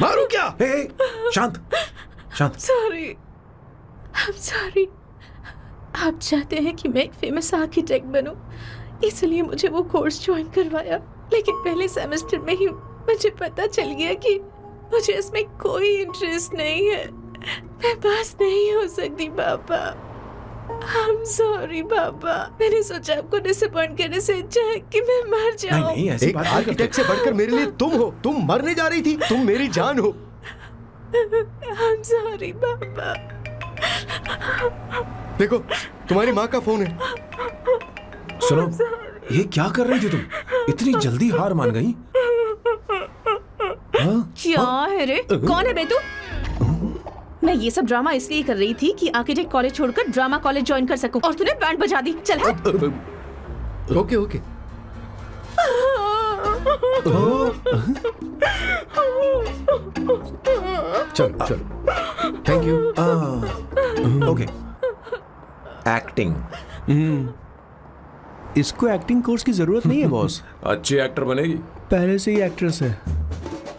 मारू क्या?
हे, शांत शांत।
सॉरी। आप चाहते हैं कि मैं एक फेमस आर्किटेक्ट बनूं, इसलिए मुझे वो कोर्स ज्वाइन करवाया, लेकिन पहले सेमेस्टर में ही मुझे पता चल गया कि मुझे इसमें कोई इंटरेस्ट नहीं है। मैं पास नहीं हो सकती पापा। I'm sorry पापा। मैंने सोचा आपको डिसअपॉइंट करने से अच्छा है कि मैं मर जाऊं।
नहीं, ऐसी
एक
बात
आर्किटेक्ट से बढ़कर मेरे लिए तुम हो। तुम मरने जा रही थी, तुम मेरी जान हो।
I'm sorry पापा।
देखो, तुम्हारी माँ का फोन है।
सुनो, ये क्या कर रही थी तुम? इतनी जल्दी हार मान गई?
क्या है रे? कौन है बे तू? मैं ये सब ड्रामा इसलिए कर रही थी कि आर्किटेक्ट कॉलेज छोड़कर ड्रामा कॉलेज ज्वाइन कर सकूं, और तूने बैंड बजा दी। चल हट।
Okay okay. चलो चलो, थैंक यू।
ओके। एक्टिंग।
इसको एक्टिंग कोर्स की जरूरत नहीं है बॉस।
अच्छी एक्टर बनेगी।
पहले से ही एक्ट्रेस है।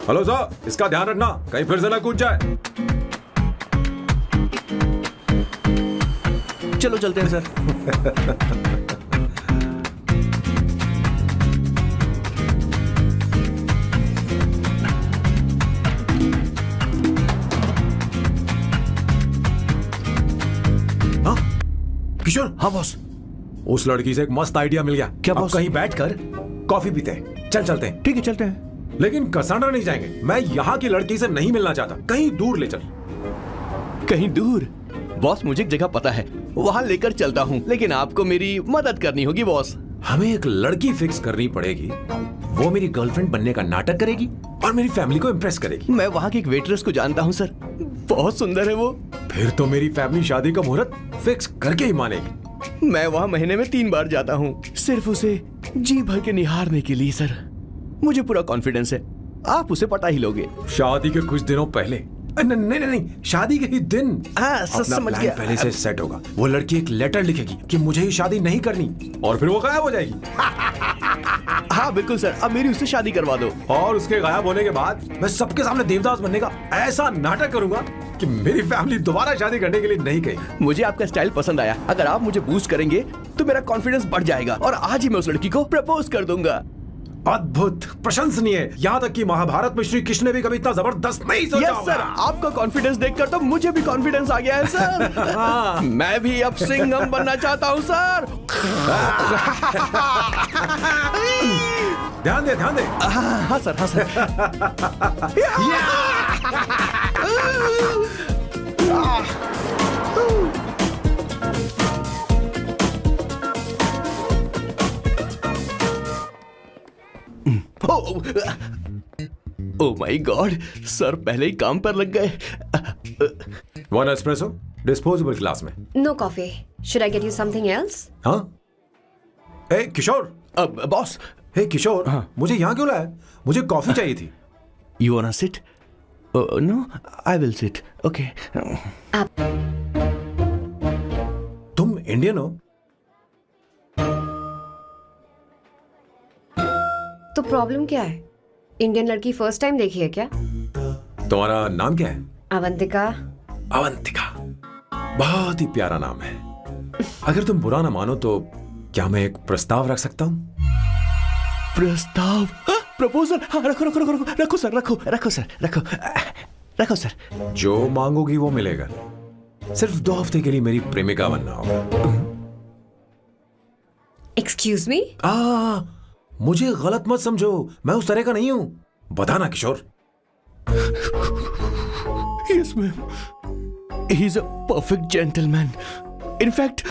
हेलो सर, इसका ध्यान रखना कहीं फिर से ना कूद जाए।
चलो चलते हैं सर।
हाँ किशोर।
हाँ बॉस।
उस लड़की से एक मस्त आइडिया मिल गया।
क्या
अब
बॉस?
कहीं बैठकर कॉफी पीते हैं। चल चलते हैं।
ठीक है चलते हैं।
लेकिन कसांड्रा नहीं जाएंगे। मैं यहाँ की लड़की से नहीं मिलना चाहता। कहीं दूर ले चल।
कहीं दूर? बॉस मुझे एक जगह पता है, वहां लेकर चलता हूँ, लेकिन आपको मेरी मदद करनी होगी बॉस।
हमें एक लड़की फिक्स करनी पड़ेगी। वो मेरी गर्लफ्रेंड बनने का नाटक करेगी और मेरी फैमिली को इम्प्रेस करेगी।
मैं वहाँ की एक वेट्रेस को जानता हूँ सर, बहुत सुंदर है वो।
फिर तो मेरी फैमिली शादी का मुहूर्त फिक्स करके ही मानेगी।
मैं वहाँ महीने में 3 बार जाता हूँ, सिर्फ उसे जी भर के निहारने के लिए सर। मुझे पूरा कॉन्फिडेंस है आप उसे पटा ही लोगे।
शादी के कुछ दिनों पहले। नहीं, शादी के ही दिन।
हाँ,
अपना
समझ
प्लान
गया।
पहले से सेट होगा। वो लड़की एक लेटर लिखेगी कि मुझे ही शादी नहीं करनी, और फिर वो गायब हो जाएगी।
हाँ बिल्कुल सर, अब मेरी उससे शादी करवा दो।
और उसके गायब होने के बाद मैं सबके सामने देवदास बनने का ऐसा नाटक करूंगा कि मेरी फैमिली दोबारा शादी करने के लिए नहीं कहेगी।
मुझे आपका स्टाइल पसंद आया। अगर आप मुझे बूस्ट करेंगे तो मेरा कॉन्फिडेंस बढ़ जाएगा और आज ही मैं उस लड़की को प्रपोज कर दूंगा।
अद्भुत, प्रशंसनीय। यहाँ तक कि महाभारत में श्री कृष्ण ने भी कभी इतना जबरदस्त नहीं सोचा
यस
होगा।
सर, आपका कॉन्फिडेंस देखकर तो मुझे भी कॉन्फिडेंस आ गया है सर। मैं भी अब सिंघम बनना चाहता हूँ सर।
ध्यान दे, ध्यान दे।
हाँ सर, हाँ sir. Oh my god, sir पहले ही काम पर लग गए।
1 एस्प्रेसो डिस्पोजेबल ग्लास में।
No coffee. Should I get you something else?
हाँ। ए किशोर।
अब बॉस।
हे किशोर,
हाँ।
मुझे यहाँ क्यों लाया? मुझे कॉफी चाहिए थी।
You want sit? No, I will sit. Okay.
तुम इंडियन हो?
तो प्रॉब्लम क्या है? इंडियन लड़की फर्स्ट टाइम देखी है क्या?
तुम्हारा नाम क्या है?
अवंतिका।
अवंतिका, बहुत ही प्यारा नाम है। अगर तुम बुरा ना मानो तो क्या मैं एक प्रस्ताव रख सकता हूँ?
प्रस्ताव? प्रपोजल? हाँ, रखो रखो रखो रखो रखो सर, रखो रखो सर, रखो रखो सर।
जो मांगोगी वो मिलेगा। सिर्फ 2 हफ्ते के लिए मेरी प्रेमिका बनना होगा।
Excuse me?
मुझे गलत मत समझो, मैं उस तरह का नहीं हूं। बताना किशोर।
Yes, ma'am. He's a perfect gentleman. In fact,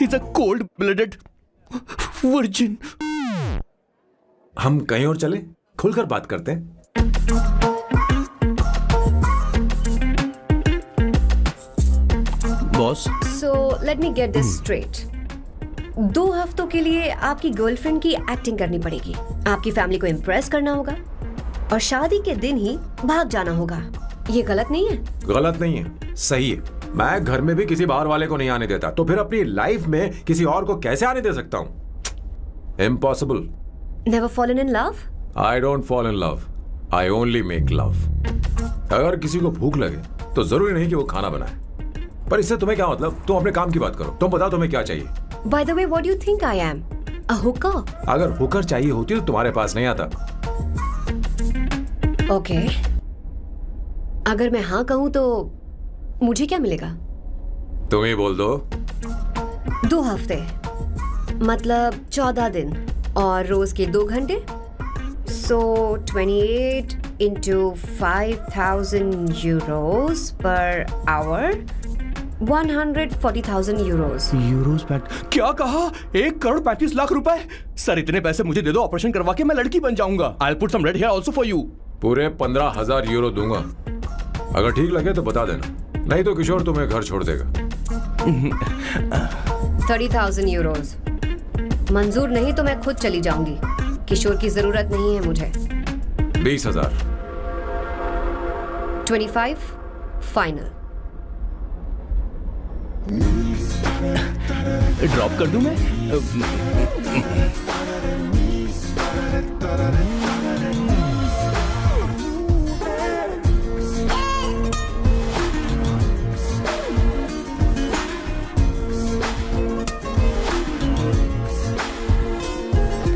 he's a cold-blooded virgin.
हम कहीं और चले, खुलकर बात करते हैं।
Boss,
So let me get this straight. 2 हफ्तों के लिए आपकी गर्लफ्रेंड की एक्टिंग करनी पड़ेगी, आपकी फैमिली को इम्प्रेस करना होगा और शादी के दिन ही भाग जाना होगा। ये गलत नहीं है?
गलत नहीं है, सही है। मैं घर में भी किसी बाहर वाले को नहीं आने देता, तो फिर अपनी लाइफ में किसी और को कैसे आने दे सकता हूँ? Impossible.
Never fallen in love?
I don't fall in love. I only make love. अगर किसी को भूख लगे तो जरूरी नहीं कि वो खाना बनाए। पर इससे तुम्हें क्या मतलब? तुम अपने काम की बात करो। तुम बताओ तुम्हें क्या चाहिए?
By the way, what do you think I am? A hooker?
अगर हुकर चाहिए होती तो तुम्हारे पास नहीं आता।
Okay. अगर मैं हाँ कहूँ तो मुझे क्या मिलेगा?
तुम ही बोल दो।
2 हफ्ते मतलब 14 दिन और रोज के 2 घंटे। So 28 into 5,000 euros per hour 140,000 Euros.
Euros क्या कहा? 1,35,00,000 रुपए? सर इतने पैसे मुझे दे दो, ऑपरेशन करवा के मैं लड़की बन जाऊंगा। I'll put some red hair also for you.
पूरे 15,000 यूरो दूंगा। अगर ठीक लगे तो बता देना, नहीं तो किशोर तुम्हें घर छोड़ देगा।
30,000 यूरोस। मंजूर नहीं तो मैं खुद चली जाऊंगी। किशोर की जरूरत नहीं है मुझे।
20,000।
25 फाइनल।
ड्रॉप कर दूं मैं?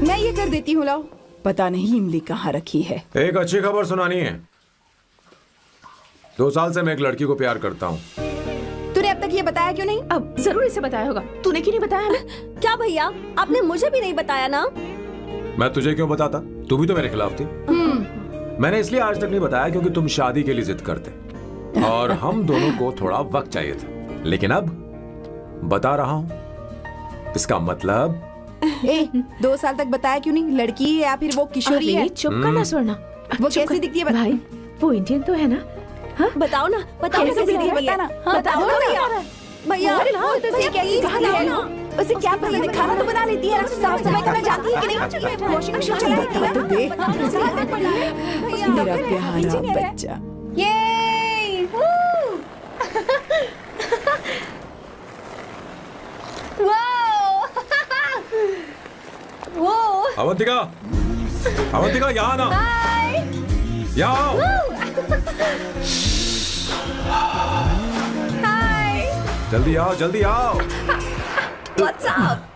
मैं ये कर देती हूँ, लाओ। पता नहीं इमली कहाँ रखी है।
एक अच्छी खबर सुनानी है। 2 साल से मैं एक लड़की को प्यार करता हूँ।
तूने अब तक ये बताया क्यों नहीं?
अब जरूर इसे बताया होगा। तूने क्यों नहीं बताया हमें?
क्या भैया, आपने मुझे भी नहीं बताया ना?
मैं तुझे क्यों बताता? तू भी तो मेरे खिलाफ थी। मैंने इसलिए आज तक नहीं बताया क्योंकि तुम शादी के लिए जिद करते और हम दोनों को थोड़ा वक्त चाहिए था। लेकिन अब बता रहा हूँ। इसका मतलब
2 साल तक बताया क्यों नहीं? लड़की है या फिर वो किशोरी है?
चुप करना स्वर्णा।
वो
चुप
कैसी
कर।
दिखती है?
भाई वो इंडियन तो है ना? हाँ?
बताओ ना, बताओ
कैसी दिखती है?
बताना,
बताओ ना भैया।
भैया
उसे कैसी दिखती है? उसे क्या पसंद है? खाना तो बना लेती है, साफ सफाई करना जानती है कि नहीं? वॉशिंग मशीन चलाती है? बता तो दे। मेरा प्यारा बच्चा।
ये वो
अवंतिका, अवंतिका यहाँ ना। यहाँ आओ। जल्दी आओ, जल्दी आओ।
What's up?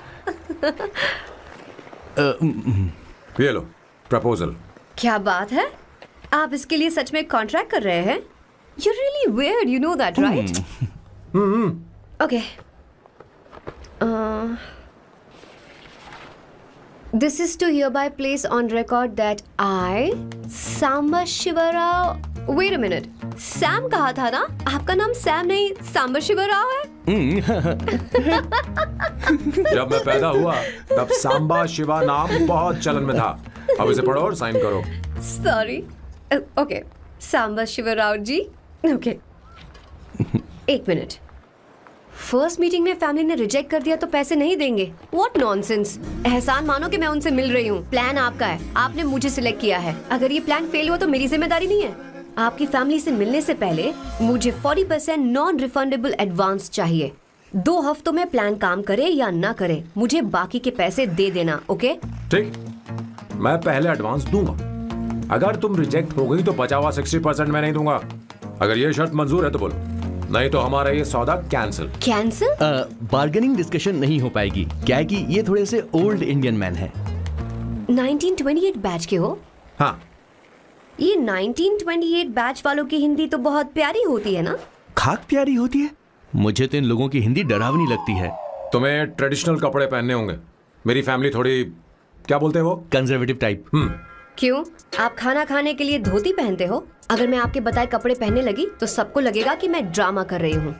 ये लो प्रपोजल।
क्या बात है? आप इसके लिए सच में कॉन्ट्रैक्ट कर रहे हैं? You're really weird, you know that, right? Okay. This is to hereby place on record that I, Samba Shivarao. Wait a minute. Sam कहा था ना? आपका नाम सैम नहीं सांबर शिवराव है?
जब मैं पैदा हुआ तब सांबा शिवा नाम बहुत चलन में था। अब इसे पढ़ो और साइन करो।
Sorry. Okay. सांबर शिवराव जी. Okay. 1 मिनट। फर्स्ट मीटिंग में फैमिली ने रिजेक्ट कर दिया तो पैसे नहीं देंगे? What nonsense! एहसान मानो कि मैं उनसे मिल रही हूँ। प्लान आपका है, आपने मुझे सिलेक्ट किया है। अगर ये प्लान फेल हुआ तो मेरी जिम्मेदारी नहीं है। आपकी फैमिली से मिलने से पहले मुझे 40% नॉन रिफंडेबल एडवांस चाहिए। 2 हफ्तों में प्लान काम करे या ना करे, मुझे बाकी के पैसे दे देना। ओके?
ठीक, मैं पहले एडवांस दूंगा। अगर तुम रिजेक्ट हो गई तो बचा हुआ 60% मैं नहीं दूंगा। अगर ये शर्त मंजूर है तो बोलो, नहीं तो हमारा ये सौदा कैंसिल।
कैंसिल?
बार्गेनिंग डिस्कशन नहीं हो पाएगी। क्या है कि ये थोड़े से ओल्ड इंडियन मैन है।
1928 बैच के हो?
हाँ।
ये 1928 बैच वालों की हिंदी तो बहुत प्यारी होती है ना?
खाक प्यारी होती है? मुझे तो इन लोगों की हिंदी डरावनी लगती है।
तुम्हें ट्रेडिशनल कपड़े पहनने होंगे। मेरी फैमिली थोड़ी, क्या बोलते हैं वो,
कंजर्वेटिव टाइप।
क्यों? आप खाना खाने के लिए धोती पहनते हो? अगर मैं आपके बताए कपड़े पहनने लगी तो सबको लगेगा कि मैं ड्रामा कर रही हूँ।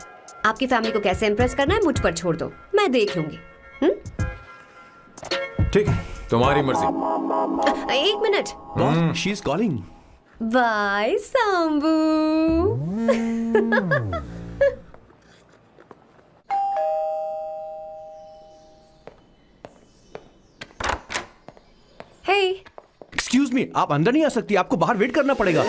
आपकी फैमिली को कैसे इम्प्रेस करना है मुझ पर छोड़ दो, मैं देख लूंगी।
ठीक, तुम्हारी मर्जी।
1 minute.
She is calling.
Bye Sambu. Hey,
excuse me, आप अंदर नहीं आ सकती, आपको बाहर वेट करना पड़ेगा।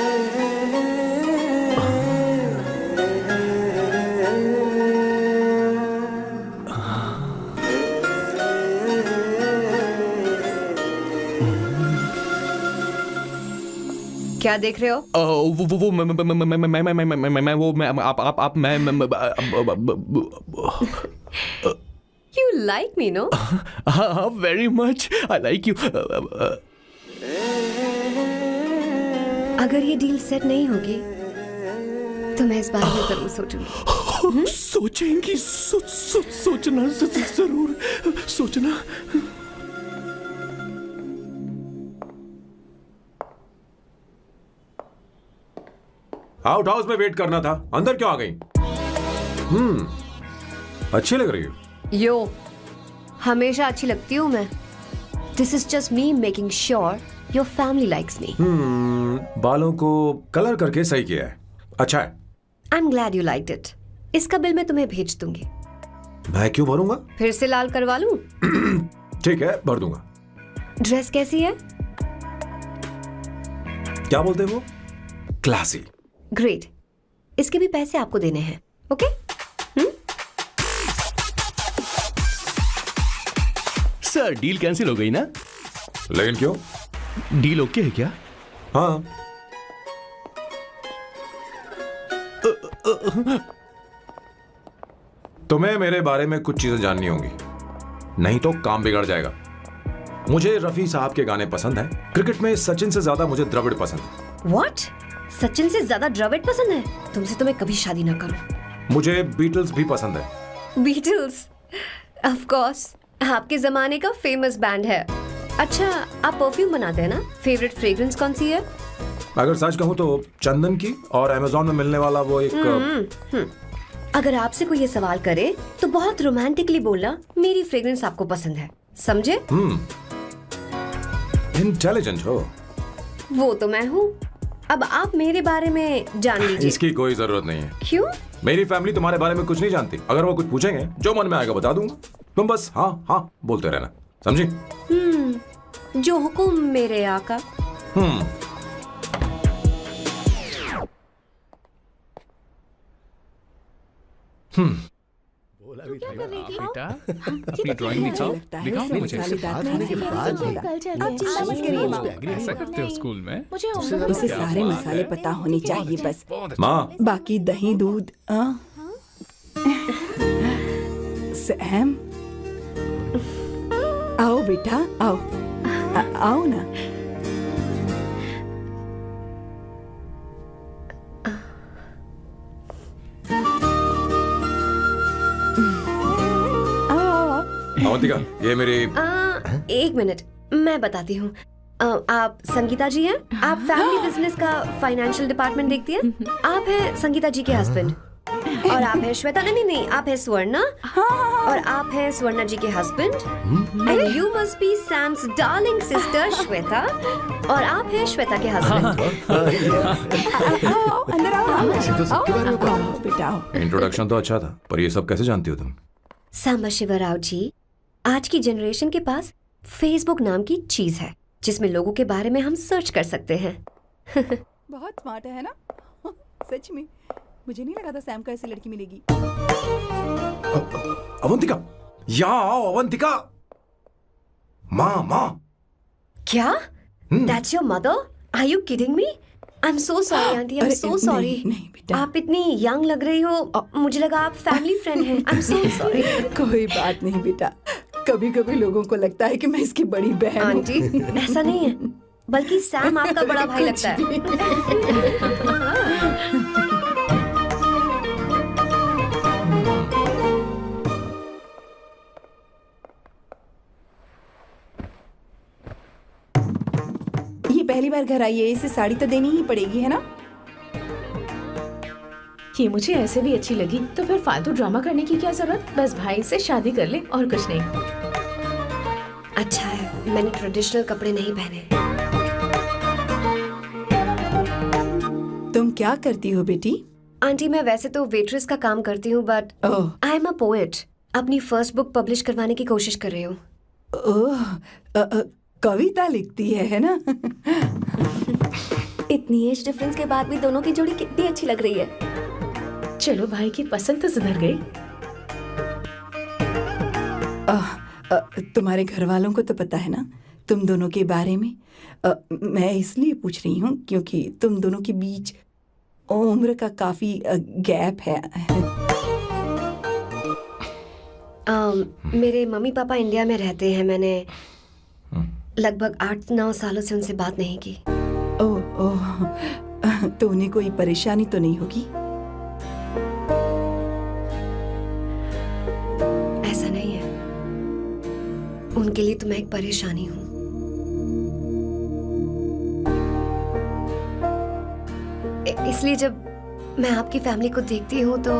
क्या देख रहे हो?
वो मैं वो मैं आप मैं
You like me, no?
हाँ, very much. I like you.
अगर ये डील सेट नहीं होगी तो मैं इस बारे में जरूर सोचूंगी।
सोचेंगी, सोचना जरूर सोचना।
आउट हाउस में वेट करना था, अंदर क्यों आ गई? अच्छी लग रही हो।
यो, हमेशा अच्छी लगती हूँ मैं। This is just me making sure your family likes me.
बालों को कलर करके सही किया है, अच्छा है।
I am glad you liked it. इसका बिल मैं तुम्हें भेज दूंगी।
मैं क्यों भरूंगा?
फिर से लाल करवा लूं?
ठीक है, भर दूंगा।
ड्रेस कैसी है?
क्या बोलते हैं वो? क्लासी।
ग्रेट। इसके भी पैसे आपको देने हैं, ओके?
सर डील कैंसिल हो गई ना?
लेकिन क्यों?
डील ओके है क्या?
हाँ। तुम्हें मेरे बारे में कुछ चीजें जाननी होंगी, नहीं तो काम बिगड़ जाएगा। मुझे रफी साहब के गाने पसंद हैं। क्रिकेट में सचिन से ज्यादा मुझे द्रविड़ पसंद है।
व्हाट? सचिन से ज्यादा द्रविड़ पसंद है? तुमसे तो मैं कभी शादी ना करूं।
मुझे बीटल्स भी पसंद है।
बीटल्स? ऑफ कोर्स, आपके जमाने का फेमस बैंड है। अच्छा, आप परफ्यूम बनाते हैं ना? फेवरेट फ्रेग्रेंस कौन सी है?
अगर सच कहूं तो चंदन की, और अमेज़न में मिलने वाला वो एक
अगर आपसे कोई ये सवाल करे तो बहुत रोमांटिकली बोलना मेरी फ्रेग्रेंस आपको पसंद है, समझे?
इंटेलिजेंट हो।
वो तो मैं हूँ। अब आप मेरे बारे में जान लीजिए।
इसकी कोई जरूरत नहीं है।
क्यों?
मेरी फैमिली तुम्हारे बारे में कुछ नहीं जानती। अगर वो कुछ पूछेंगे, जो मन में आएगा बता दूंगा। तुम बस हाँ हाँ बोलते रहना, समझी?
जो हुकुम मेरे आका।
बेटा, अपनी ड्राइंग दिखाओ,
लगता है
दिखाओ
उसे
मुझे।
मसालेदार
बात होने के
खाना
बाद
पसंद
भी-
होगा।
आप चिंता मत करिए माँ।
ऐसा करते हो स्कूल में?
मुझे
उसे सारे मसाले पता होने चाहिए बस।
माँ,
बाकी दही दूध सैम, आओ बेटा आओ। आओ ना। आओ आओ आओ।
अवंतिका, ये मेरी
एक मिनट, मैं बताती हूँ। आप संगीता जी हैं? आप फैमिली बिजनेस का फाइनेंशियल डिपार्टमेंट देखती हैं? आप हैं संगीता जी के हस्बैंड। और आप हैं श्वेता, नहीं, आप हैं स्वर्णा। और आप हैं स्वर्णा जी के husband. And you must be Sam's darling sister Shweta. और आप हैं श्वेता के हस्बैंड।
आओ अंदर आओ। आओ
तो सबके बारे में
आओ बेटा आओ।
इंट्रोडक्शन तो अच्छा था, पर ये सब कैसे जानती हो तुम?
सांबा शिवराव जी, आज की जनरेशन के पास फेसबुक नाम की चीज है जिसमें लोगों के बारे में हम सर्च कर सकते हैं।
बहुत स्मार्ट है ना? सच में मुझे नहीं लगा था सैम को ऐसी लड़की मिलेगी।
अवंतिका, यहाँ आओ अवंतिका। माँ।
क्या? That's your mother? Are you kidding me? I'm so sorry, auntie. I'm
अरे,
so sorry.
नहीं बेटा।
आप इतनी यंग लग रही हो। मुझे लगा आप फैमिली फ्रेंड हैं। I'm so sorry.
कोई बात नहीं बेटा, कभी कभी लोगों को लगता है कि मैं इसकी बड़ी बहन हूँ।
आंटी, ऐसा नहीं है, बल्कि सैम आपका बड़ा भाई लगता है।
ये पहली बार घर आई है, इसे साड़ी तो देनी ही पड़ेगी, है ना?
ये मुझे ऐसे भी अच्छी लगी, तो फिर फालतू ड्रामा करने की क्या जरूरत? बस भाई से शादी कर ले और कुछ नहीं।
अच्छा है, मैंने ट्रेडिशनल कपड़े नहीं पहने।
तुम क्या करती हो बेटी?
आंटी, मैं वैसे तो वेट्रेस का काम करती हूँ, but
oh
I am a poet. अपनी फर्स्ट बुक पब्लिश करवाने की कोशिश कर रही हूँ।
ओह, कविता लिखती है ना?
इतनी एज डिफरेंस के बाद भी दोनों की जोड़ी कितनी अच्छी लग रही है।
चलो, भाई की पसंद तो सुधर गई।
तुम्हारे घर वालों को तो पता है ना तुम दोनों के बारे में? मैं इसलिए पूछ रही हूँ क्योंकि तुम दोनों के बीच उम्र का काफी गैप है।
मेरे मम्मी पापा इंडिया में रहते हैं। मैंने लगभग 8-9 सालों से उनसे बात नहीं की।
ओह ओह, तो उन्हें कोई परेशानी तो नहीं होगी?
ऐसा नहीं है, उनके लिए तो मैं एक परेशानी हूँ। इसलिए जब मैं आपकी फैमिली को देखती हूँ तो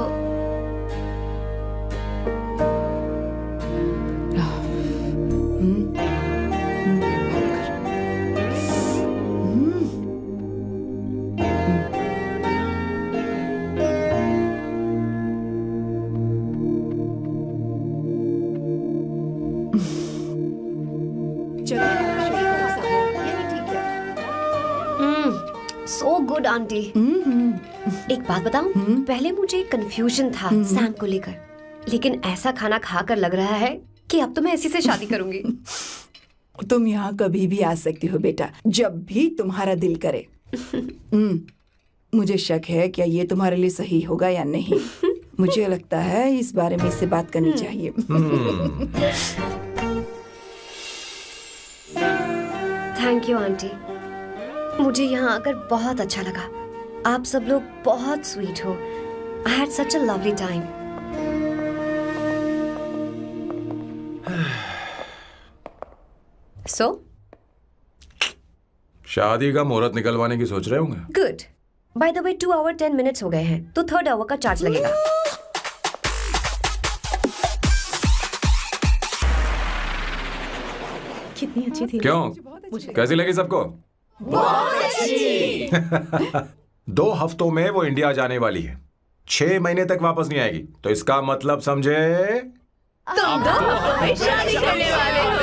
सो गुड आंटी। एक बात बताऊं, पहले मुझे कंफ्यूजन था सैम को लेकर, लेकिन ऐसा खाना खाकर लग रहा है कि अब तो मैं इसी से शादी करूंगी।
तुम यहाँ कभी भी आ सकती हो बेटा, जब भी तुम्हारा दिल करे। मुझे शक है क्या ये तुम्हारे लिए सही होगा या नहीं। मुझे लगता है इस बारे में इससे बात करनी चाहिए।
थैंक यू आंटी, मुझे यहाँ आकर बहुत अच्छा लगा। आप सब लोग बहुत स्वीट हो। I had such a lovely time. So
शादी का मुहूर्त निकलवाने की सोच रहे होंगे।
Good. By the way 2 hour 10 minutes हो गए हैं, तो 3rd आवर का चार्ज लगेगा।
कितनी अच्छी थी।
क्यों, कैसी लगी सबको? बहुत अच्छी। 2 हफ्तों में वो इंडिया जाने वाली है, 6 महीने तक वापस नहीं आएगी। तो इसका मतलब समझे,
तुम 2 हफ्तों में शादी करने वाले हो।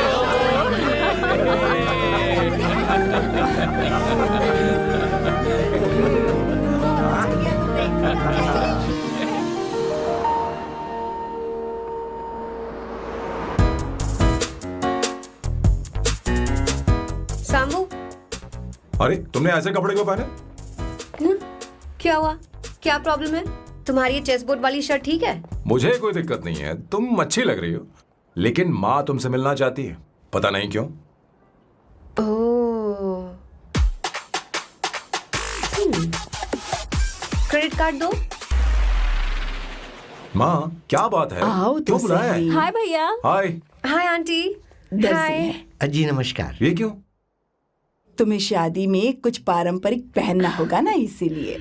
सामू,
अरे तुमने ऐसे कपड़े क्यों पहने?
क्या हुआ? क्या प्रॉब्लम है? तुम्हारी ये चेस्ट वाली शर्ट ठीक है?
मुझे कोई दिक्कत नहीं है, तुम अच्छी लग रही हो, लेकिन माँ तुमसे मिलना चाहती है, पता नहीं क्यों।
ओह। क्रेडिट कार्ड दो।
माँ क्या बात है,
आओ तो
क्यों बुलाया है?
सही।
हाय भैया।
हाय।
Hi aunty.
दर्जी
हाय।
है।
जी नमस्कार।
ये क्यों?
तुम्हें शादी में कुछ पारंपरिक पहनना होगा ना, इसीलिए।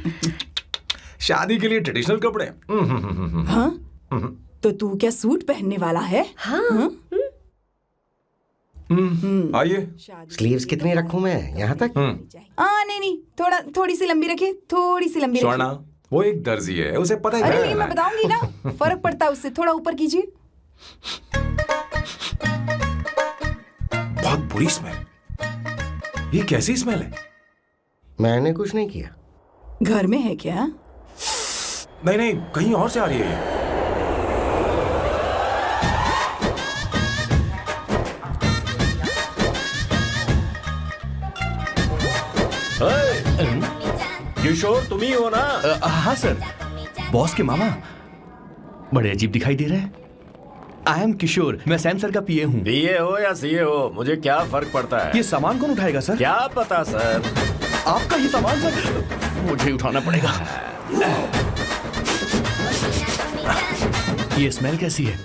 शादी के लिए ट्रेडिशनल कपड़े?
हाँ? तो तू क्या सूट पहनने वाला है?
हाँ।
आइए।
स्लीव्स कितनी रखूं मैं, यहाँ तक?
नहीं, थोड़ी सी लंबी रखिए, थोड़ी सी लंबी
स्वर्णा,
रखिए।
वो एक दर्जी है, उसे पता है
अरे
क्या
नहीं, मैं
करना है।
बताऊंगी ना, फर्क पड़ता है उससे। थोड़ा ऊपर कीजिए।
बहुत बुरी स्मेल। ये कैसी स्मेल है?
मैंने कुछ नहीं किया।
घर में है क्या?
नहीं नहीं, कहीं और से आ रही है ये।
किशोर तुम ही हो ना?
हाँ सर, बॉस के मामा। बड़े अजीब दिखाई दे रहे हैं। आई एम किशोर, मैं सैम सर का पीए हूँ।
बीए हो या सीए हो, मुझे क्या फर्क पड़ता है?
ये सामान कौन उठाएगा सर?
क्या पता सर।
आपका ये सामान सर, मुझे उठाना पड़ेगा। ये स्मेल कैसी है?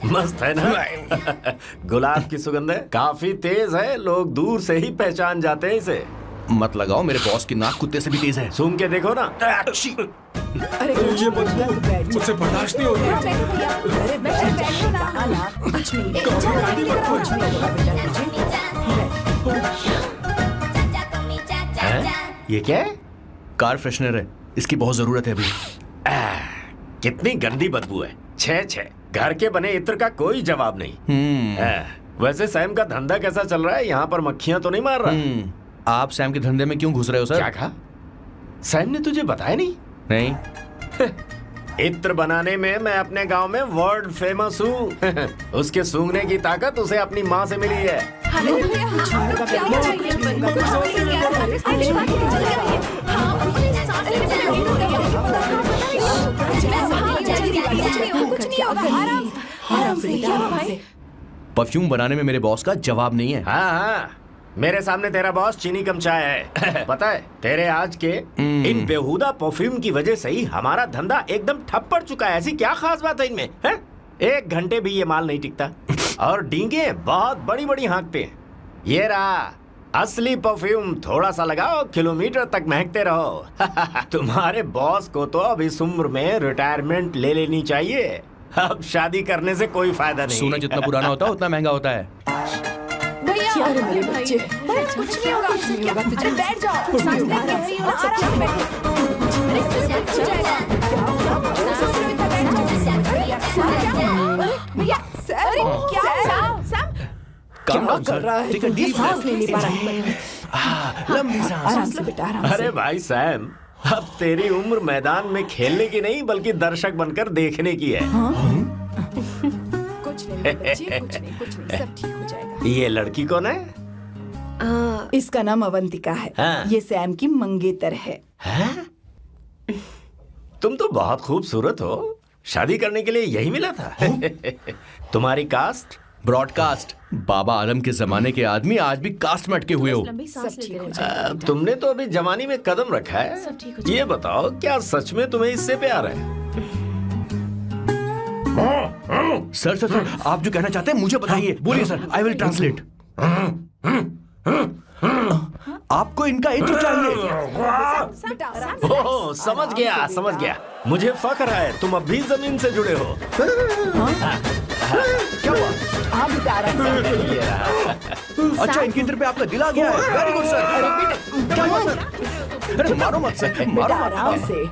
मस्त है ना? गुलाब की सुगंध है, काफी तेज है, लोग दूर से ही पहचान जाते हैं इसे।
मत लगाओ, मेरे बॉस की नाक कुत्ते से भी तेज है।
सूंघ के देखो ना।
अरे
ये मुझसे बर्दाश्त नहीं होती।
अरे बैठो ना। कहा ना, कुछ नहीं। कुछ नहीं होगा बेटा तुझे।
ये क्या है?
कार फ्रेशनर है, इसकी बहुत जरूरत है अभी।
कितनी गंदी बदबू है। छे घर के बने इत्र का कोई जवाब नहीं। वैसे सैम का धंधा कैसा चल रहा है? यहाँ पर मक्खियां तो नहीं मार रहा?
आप सैम के धंधे में क्यों घुस रहे हो सर?
क्या कहा? सैम ने तुझे बताया नहीं?
नहीं।
इत्र बनाने में मैं अपने गांव में वर्ल्ड फेमस हूँ। उसके सूंघने की ताकत उसे अपनी माँ से मिली है।
परफ्यूम बनाने में मेरे बॉस का जवाब नहीं है।
हाँ, मेरे सामने तेरा बॉस चीनी कम चाय है। पता है, तेरे आज के इन बेहुदा परफ्यूम की वजह से ही हमारा धंधा एकदम ठप पड़ चुका है। ऐसी क्या खास बात है इनमें? है? 1 घंटे भी ये माल नहीं टिकता और डींगे बहुत बड़ी बड़ी हाँकते हैं। ये रहा असली परफ्यूम, थोड़ा सा लगाओ, किलोमीटर तक महकते रहो। तुम्हारे बॉस को तो अब इस उम्र में रिटायरमेंट ले लेनी चाहिए। अब शादी करने से कोई फायदा नहीं।
सोना जितना पुराना होता है उतना महंगा होता है।
भैया, अरे मेरे बच्चे, कुछ नहीं होगा, कुछ नहीं होगा तुझे। बैठ जाओ, कुछ नहीं होगा, आराम से बैठो। भैया, अरे क्या
काम
कर रहा है?
Take a deep
सांस
breath.
नहीं ले पा रहा है।
लंबी सांस।
आराम से बेटा, आराम
अरे
से।
भाई सैम, अब तेरी उम्र मैदान में खेलने की नहीं बल्कि दर्शक बनकर देखने की है।
कुछ नहीं बच्चे, कुछ नहीं, सब ठीक हो जाएगा।
ये लड़की कौन है?
इसका नाम अवंतिका है।
हाँ।
ये सैम की मंगेतर है।
हैं? तुम तो बहुत खूबसूरत हो। शादी करने के लिए यही मिला था। तुम्हारी कास्ट?
ब्रॉडकास्ट। बाबा आदम के जमाने के आदमी आज भी कास्ट में अटके हुए हो।
लंबी सांस
सब ठीक
लेते
हो
रहो।
जाएगा।
तुमने तो अभी जवानी में कदम रखा है।
सब ठीक हो
ये बताओ, क्या सच में तुम्हें इससे प्यार है?
सर सर सर, आप जो कहना चाहते हैं मुझे बताइए। बोलिए सर, आई विल ट्रांसलेट। आपको इनका इत्र चाहिए।
बेटा आराम से।
ओह, समझ गया, समझ गया। मुझे फख्र है तुम अब भी जमीन से जुड़े हो।
क्या हुआ?
हाँ बेटा आराम से।
अच्छा, इनके इत्र पे आपका दिल आ गया है। Very good sir. क्या हुआ सर? अरे मारो मत सर, मारो
बेटा
मत।
आराम से।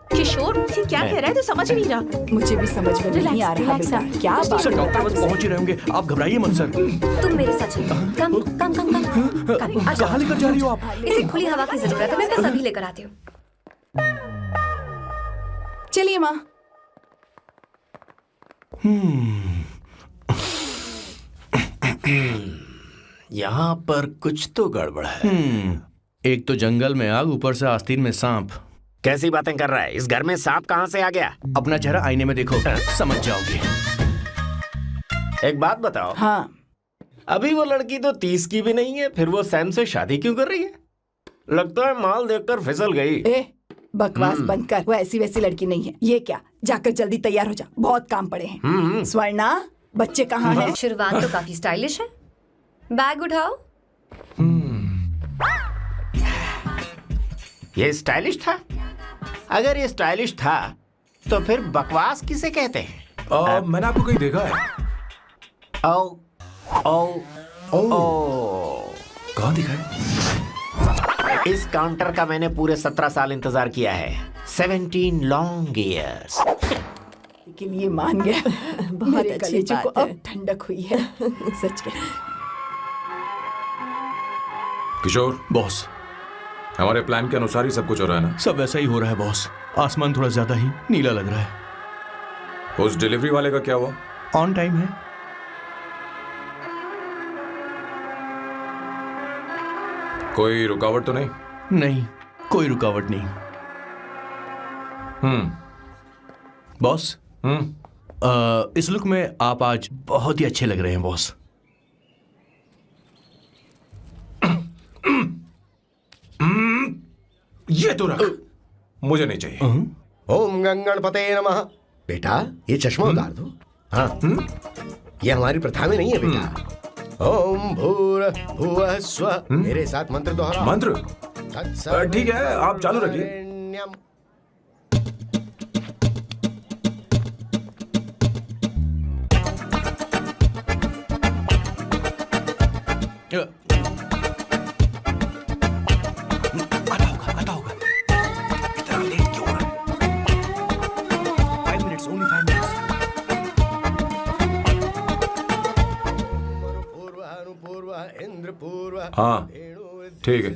किशोर, ये क्या कह रहा है? तू समझ ही नहीं रहा।
मुझे भी समझ में नहीं आ रहा बेटा। क्या बात
सर
है
डॉक्टर
बेटा
बस
तुझसे?
पहुंच ही रहे होंगे, आप घबराइए मत सर।
तुम मेरे साथ चलो। कम कम कम कम।
कहाँ लेकर जा रही हो आप?
इसे खुली हवा की जरूरत है, मैं बस अभी लेकर आती हूँ।
चलिए माँ।
यहाँ पर कुछ तो गड़बड़ है।
एक तो जंगल में आग, ऊपर से आस्तीन में सांप।
कैसी बातें कर रहा है? इस घर में सांप कहाँ से आ गया?
अपना चेहरा आईने में देखो, समझ जाओगे।
एक बात बताओ,
हाँ
अभी वो लड़की तो 30 की भी नहीं है, फिर वो सैम से शादी क्यों कर रही है? लगता है माल देखकर फिसल गई।
ए बकवास बंद कर। वो ऐसी वैसी लड़की नहीं है। ये क्या, जाकर जल्दी तैयार हो जा, बहुत काम पड़े हैं। स्वर्णा, बच्चे कहाँ हैं?
शुरुआत तो काफी स्टाइलिश है। बैग उठाओ।
ये स्टाइलिश था? अगर ये स्टाइलिश था तो फिर बकवास किसे कहते हैं?
मैंने आपको कहीं देखा है।
ओ ओ ओ
कहाँ दिखा है?
इस काउंटर का मैंने पूरे 17 साल इंतजार किया है। 17 लॉन्ग ईयर्स।
के लिए मान गया।
बहुत
मेरे
अच्छी
कलेजे को
बात है।
अब ठंडक हुई है। सच कह।
किशोर,
बॉस,
हमारे प्लान के अनुसार ही सब कुछ हो रहा है ना?
सब वैसा ही हो रहा है बॉस। आसमान थोड़ा ज्यादा ही नीला लग रहा है।
उस डिलीवरी वाले का क्या हुआ?
ऑन टाइम है।
कोई रुकावट तो नहीं?
नहीं, कोई रुकावट नहीं। बॉस, इस लुक में आप आज बहुत ही अच्छे लग रहे हैं बॉस।
ये तो रख, मुझे नहीं चाहिए।
ओम गंगणपते नमः। बेटा ये चश्मा उतार दो। हाँ ये हमारी प्रथा में नहीं है बेटा। ओम भूर भुवः स्वः। मेरे साथ मंत्र दोहराओ।
मंत्र?
तत्सवितुर्वरेण्यं।
ठीक है, आप चालू रखिए।
आता होगा। इतना लेट क्यों हो रहा है? 5 minutes, only 5 minutes।
इंद्र पूर्व।
हाँ ठीक है।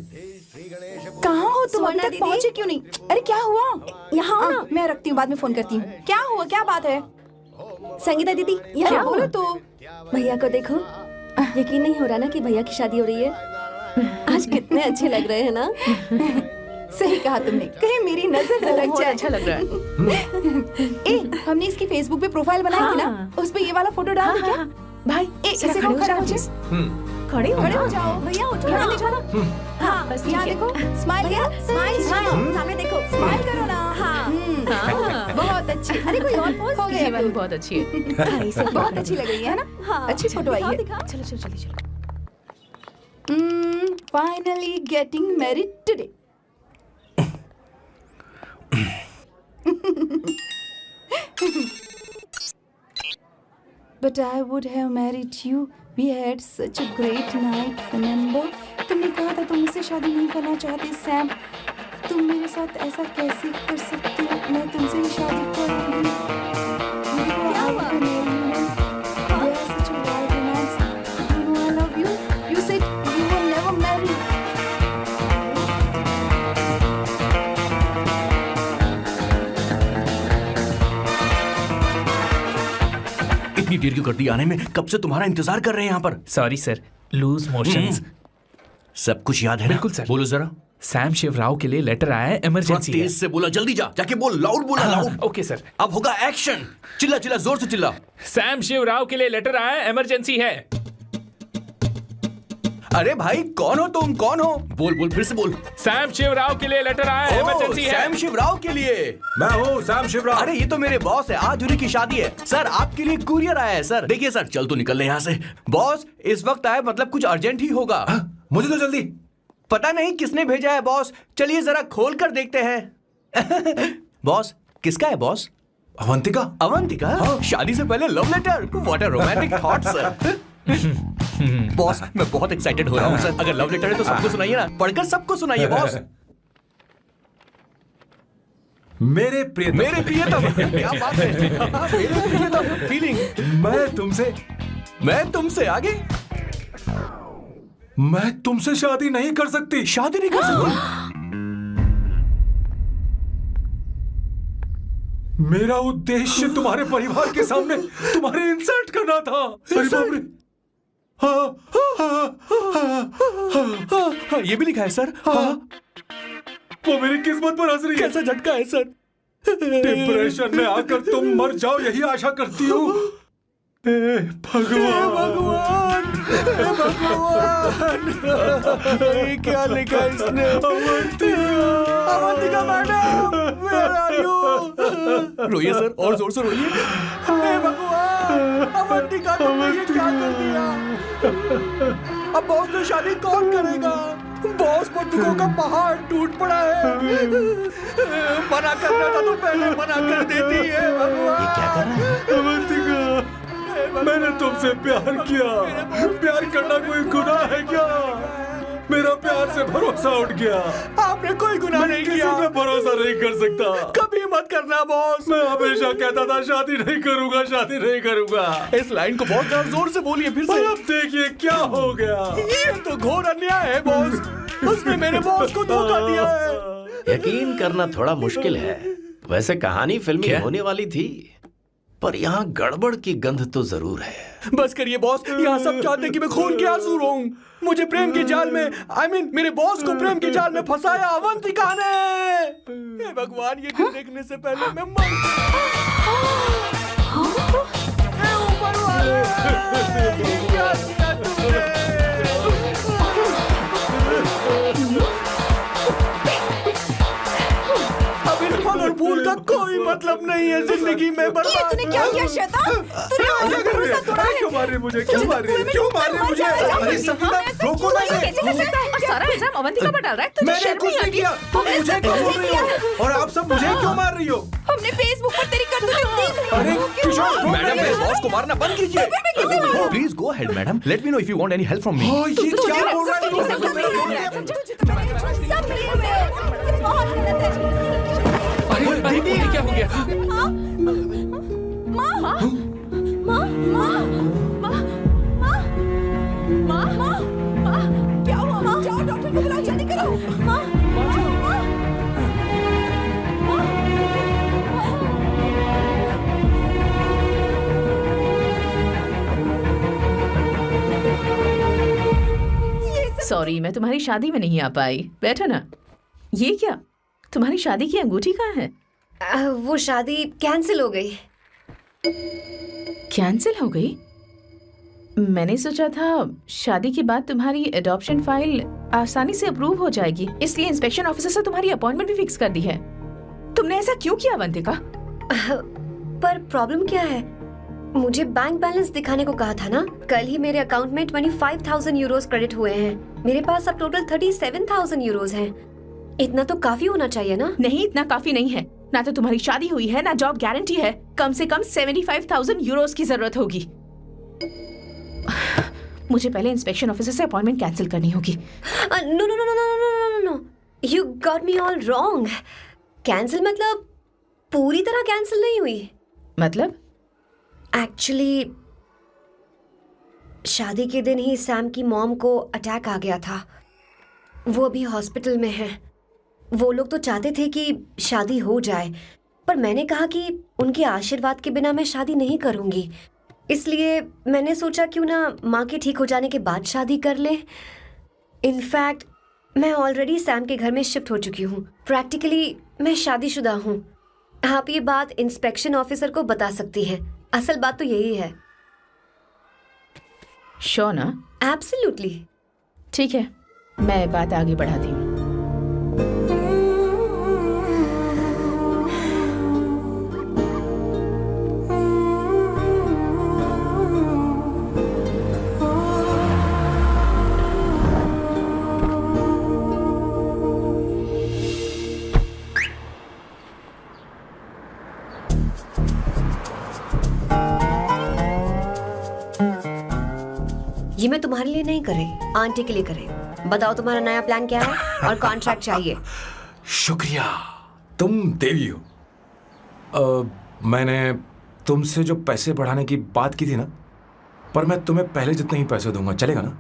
कहाँ हो तुम? अभी
स्वर्णा
तक
दीदी?
पहुँचे क्यों नहीं? अरे क्या हुआ?
यहाँ आओ ना।
मैं रखती हूँ, बाद में फोन करती हूँ। क्या हुआ, क्या बात है?
संगीता दीदी
क्या
यहाँ
बोलो
बोलो।
तो।
भैया को देखो। यकीन नहीं हो रहा ना कि भैया की शादी हो रही है। आज कितने अच्छे लग रहे हैं ना।
सही कहा तुमने, कहीं मेरी नजर न लग
बहुत
जाए।
अच्छा लग रहा है।
ए, हमने इसकी फेसबुक पे प्रोफाइल बनाई थी ना,
हाँ।
उस पे ये वाला फोटो डाल दे क्या?
भाई,
ए,
जरा
इसे
खड़े हो
खड़ा
जाओ
हो
please।
जाओ।
खड़े हो
खड़े हो
जाओ।
जाओ।
भैया उठो
यहाँ
ना।
देखो ना।
हाँ, बस
यहाँ
ठीक है।
देखो, स्माइल
भैया
करो,
स्माइल
स्माइल
सामने देखो।
स्माइल करो ना।
हाँ।
हाँ।
बहुत अच्छी। अरे कोई और पोज हो
ये
गया।
वाली बहुत अच्छी है।
बहुत अच्छी लग रही है ना?
हाँ।
अच्छी फोटो आई है।
दिखाओ।
चलो चलो चलो चलो।
Finally getting married today. But I would have married you. We had such a great night, remember? तुमने कहा था तुम मुझसे शादी नहीं करना चाहते सैम। तुम मेरे साथ ऐसा कैसे कर सकते हो? मैं तुमसे ही शादी करूंगी। क्या हुआ? They are such a wild romance. You know I love you. You said you will never marry.
इतनी देर क्यों कर दी आने में? कब से तुम्हारा इंतजार कर रहे हैं यहाँ पर।
Sorry sir, loose motions.
सब कुछ याद है ना?
बिल्कुल सर।
बोलो जरा।
सैम शिवराव के लिए लेटर आया है, इमरजेंसी है।
तेज से बोला, जल्दी जा, जाके बोल, लाउड बोला, लाउड।
Okay sir.
अब होगा एक्शन। चिल्ला चिल्ला, जोर से चिल्ला।
सैम शिवराव के लिए लेटर आया है, इमरजेंसी है।
अरे भाई, कौन हो तुम? कौन हो? बोल बोल, फिर से बोल।
सैम शिवराव के लिए लेटर आया है, इमरजेंसी है।
सैम शिवराव के लिए?
मैं हूँ सैम शिवराव।
अरे ये तो मेरे बॉस है, आज उन्हीं की शादी है। सर आपके लिए कुरियर आया है सर। देखिए सर, चल तो निकल ले यहाँ से। बॉस इस वक्त आए, मतलब कुछ अर्जेंट ही होगा।
मुझे तो जल्दी।
पता नहीं किसने भेजा है बॉस, चलिए जरा खोल कर देखते हैं। बॉस, किसका है बॉस?
अवंतिका।
अवंतिका? शादी से पहले love letter? What a romantic thought sir. Boss, मैं बहुत एक्साइटेड हो रहा हूँ सर। अगर लव लेटर है तो सबको सुनाइए ना, पढ़कर सबको सुनाइए बॉस।
मेरे प्रियतम।
मेरे प्रियतम, क्या बात है। मेरे प्रियतम, फीलिंग। मैं तुमसे आगे।
मैं तुमसे शादी नहीं कर सकती।
शादी नहीं कर सकती?
मेरा उद्देश्य तुम्हारे परिवार के सामने तुम्हारे इंसल्ट करना था। अरे बाप रे।
हाँ, ये भी लिखा है सर।
वो मेरी किस्मत पर हंस रही है।
कैसा झटका है सर।
डिप्रेशन में आकर तुम मर जाओ, यही आशा करती हूँ। भगवान
भगवान, ये क्या लिखा इसने? Avantika madam, where are you? रोइए सर, और जोर से रोइए। हे भगवान, अवंतिका तुमने ये क्या कर दिया? अब बॉस से शादी कौन करेगा? बॉस पर दुखों का पहाड़ टूट पड़ा है। मना करना था तो पहले मना कर देती है। भगवान, ये क्या कर रहा है?
अवंतिका, मैंने तुमसे प्यार किया। प्यार करना कोई गुनाह है क्या? मेरा प्यार से भरोसा उठ गया।
आपने कोई गुनाह नहीं किया।
मैं भरोसा नहीं कर सकता।
कभी मत करना बॉस।
मैं हमेशा कहता था शादी नहीं करूंगा, शादी नहीं करूंगा।
इस लाइन को बहुत ज्यादा जोर से बोलिए फिर से।
अब देखिए क्या हो गया।
ये तो घोर अन्याय है बॉस। उसने मेरे बॉस को धोखा दिया है।
यकीन करना थोड़ा मुश्किल है। वैसे कहानी फिल्मी होने वाली थी, पर यहाँ गड़बड़ की गंध तो जरूर है।
बस करिए बॉस, यहाँ सब चाहते हैं कि मैं खून के आंसू रोऊं। मुझे प्रेम के जाल में, मेरे बॉस को प्रेम के जाल में फंसाया अवंतिका ने। हे भगवान, ये दिन देखने से पहले मैं मर। हे ऊपर वाले, ये क्या किया तुमने? अब इस फल और फूल का कोई मतलब नहीं है जिंदगी में।
ये तूने क्या किया शैतान? तूने हमारा भरोसा तोड़ा है।
क्यों मार रही मुझे? क्यों मार रही? क्यों मार रही मुझे? अरे संगीता, रोको ना इसे।
कैसे कर सकता है? और सारा इल्जाम अवंतिका पर डाल रहा है। तुझे
मैंने
शर्म
कुछ
नहीं
नहीं
आती?
किया।
हमने
मुझे
सब
क्यों
कुछ
बोल रही
किया है।
हो? और आप सब मुझे क्यों मार रही हो?
हमने फेसबुक पर तेरी करतूतें देख ली।
अरे किशोर,
मैडम, मेरे बॉस को मारना बंद कीजिए। Please go ahead madam, let me know if you want any help from me.
ये क्या बोल रहा है?
सब मिले हुए हैं। ये बहुत गलत है।
अरे दीदी, क्या हो गया?
माँ, माँ, माँ, माँ, माँ, माँ, माँ, माँ, माँ, क्या हुआ? माँ, जाओ डॉक्टर को बुलाओ, जल्दी करो। माँ, माँ, माँ,
सॉरी, मैं तुम्हारी शादी में नहीं आ पाई। बैठो ना। ये क्या, तुम्हारी शादी की अंगूठी कहाँ है?
वो शादी कैंसिल हो गई।
कैंसिल हो गई? मैंने सोचा था शादी के बाद तुम्हारी एडॉप्शन फाइल आसानी से अप्रूव हो जाएगी, इसलिए इंस्पेक्शन ऑफिसर से तुम्हारी अपॉइंटमेंट भी फिक्स कर दी है। तुमने ऐसा क्यों किया अवंतिका?
पर प्रॉब्लम क्या है? मुझे बैंक बैलेंस दिखाने को कहा था ना। कल ही मेरे अकाउंट में 25,000 यूरोस क्रेडिट हुए हैं। मेरे पास अब टोटल 37,000 यूरोस हैं। इतना तो काफी होना चाहिए ना?
नहीं, इतना काफी नहीं है। ना तो तुम्हारी शादी हुई है, ना जॉब गारंटी है। कम से कम 75,000 यूरोस की जरूरत होगी। मुझे पहले इंस्पेक्शन ऑफिसर से अपॉइंटमेंट कैंसिल करनी होगी।
No no no no no no no, you got me all wrong. Cancel मतलब पूरी तरह कैंसिल नहीं हुई।
मतलब?
एक्चुअली शादी के दिन ही सैम की मॉम को अटैक आ गया था। वो अभी हॉस्पिटल में है। वो लोग तो चाहते थे कि शादी हो जाए, पर मैंने कहा कि उनके आशीर्वाद के बिना मैं शादी नहीं करूंगी। इसलिए मैंने सोचा क्यों ना माँ के ठीक हो जाने के बाद शादी कर ले। इनफैक्ट मैं ऑलरेडी सैम के घर में शिफ्ट हो चुकी हूँ। प्रैक्टिकली मैं शादीशुदा हूँ। आप ये बात इंस्पेक्शन ऑफिसर को बता सकती हैं। असल बात तो यही है।
श्योर ना?
एब्सोल्युटली।
ठीक है, मैं बात आगे बढ़ाती हूँ।
ये मैं तुम्हारे लिए नहीं करे, आंटी के लिए करे। बताओ तुम्हारा नया प्लान क्या है और कॉन्ट्रैक्ट चाहिए।
शुक्रिया, तुम देवी हो। मैंने तुमसे जो पैसे बढ़ाने की बात की थी ना, पर मैं तुम्हें पहले जितने ही पैसे दूंगा, चलेगा ना?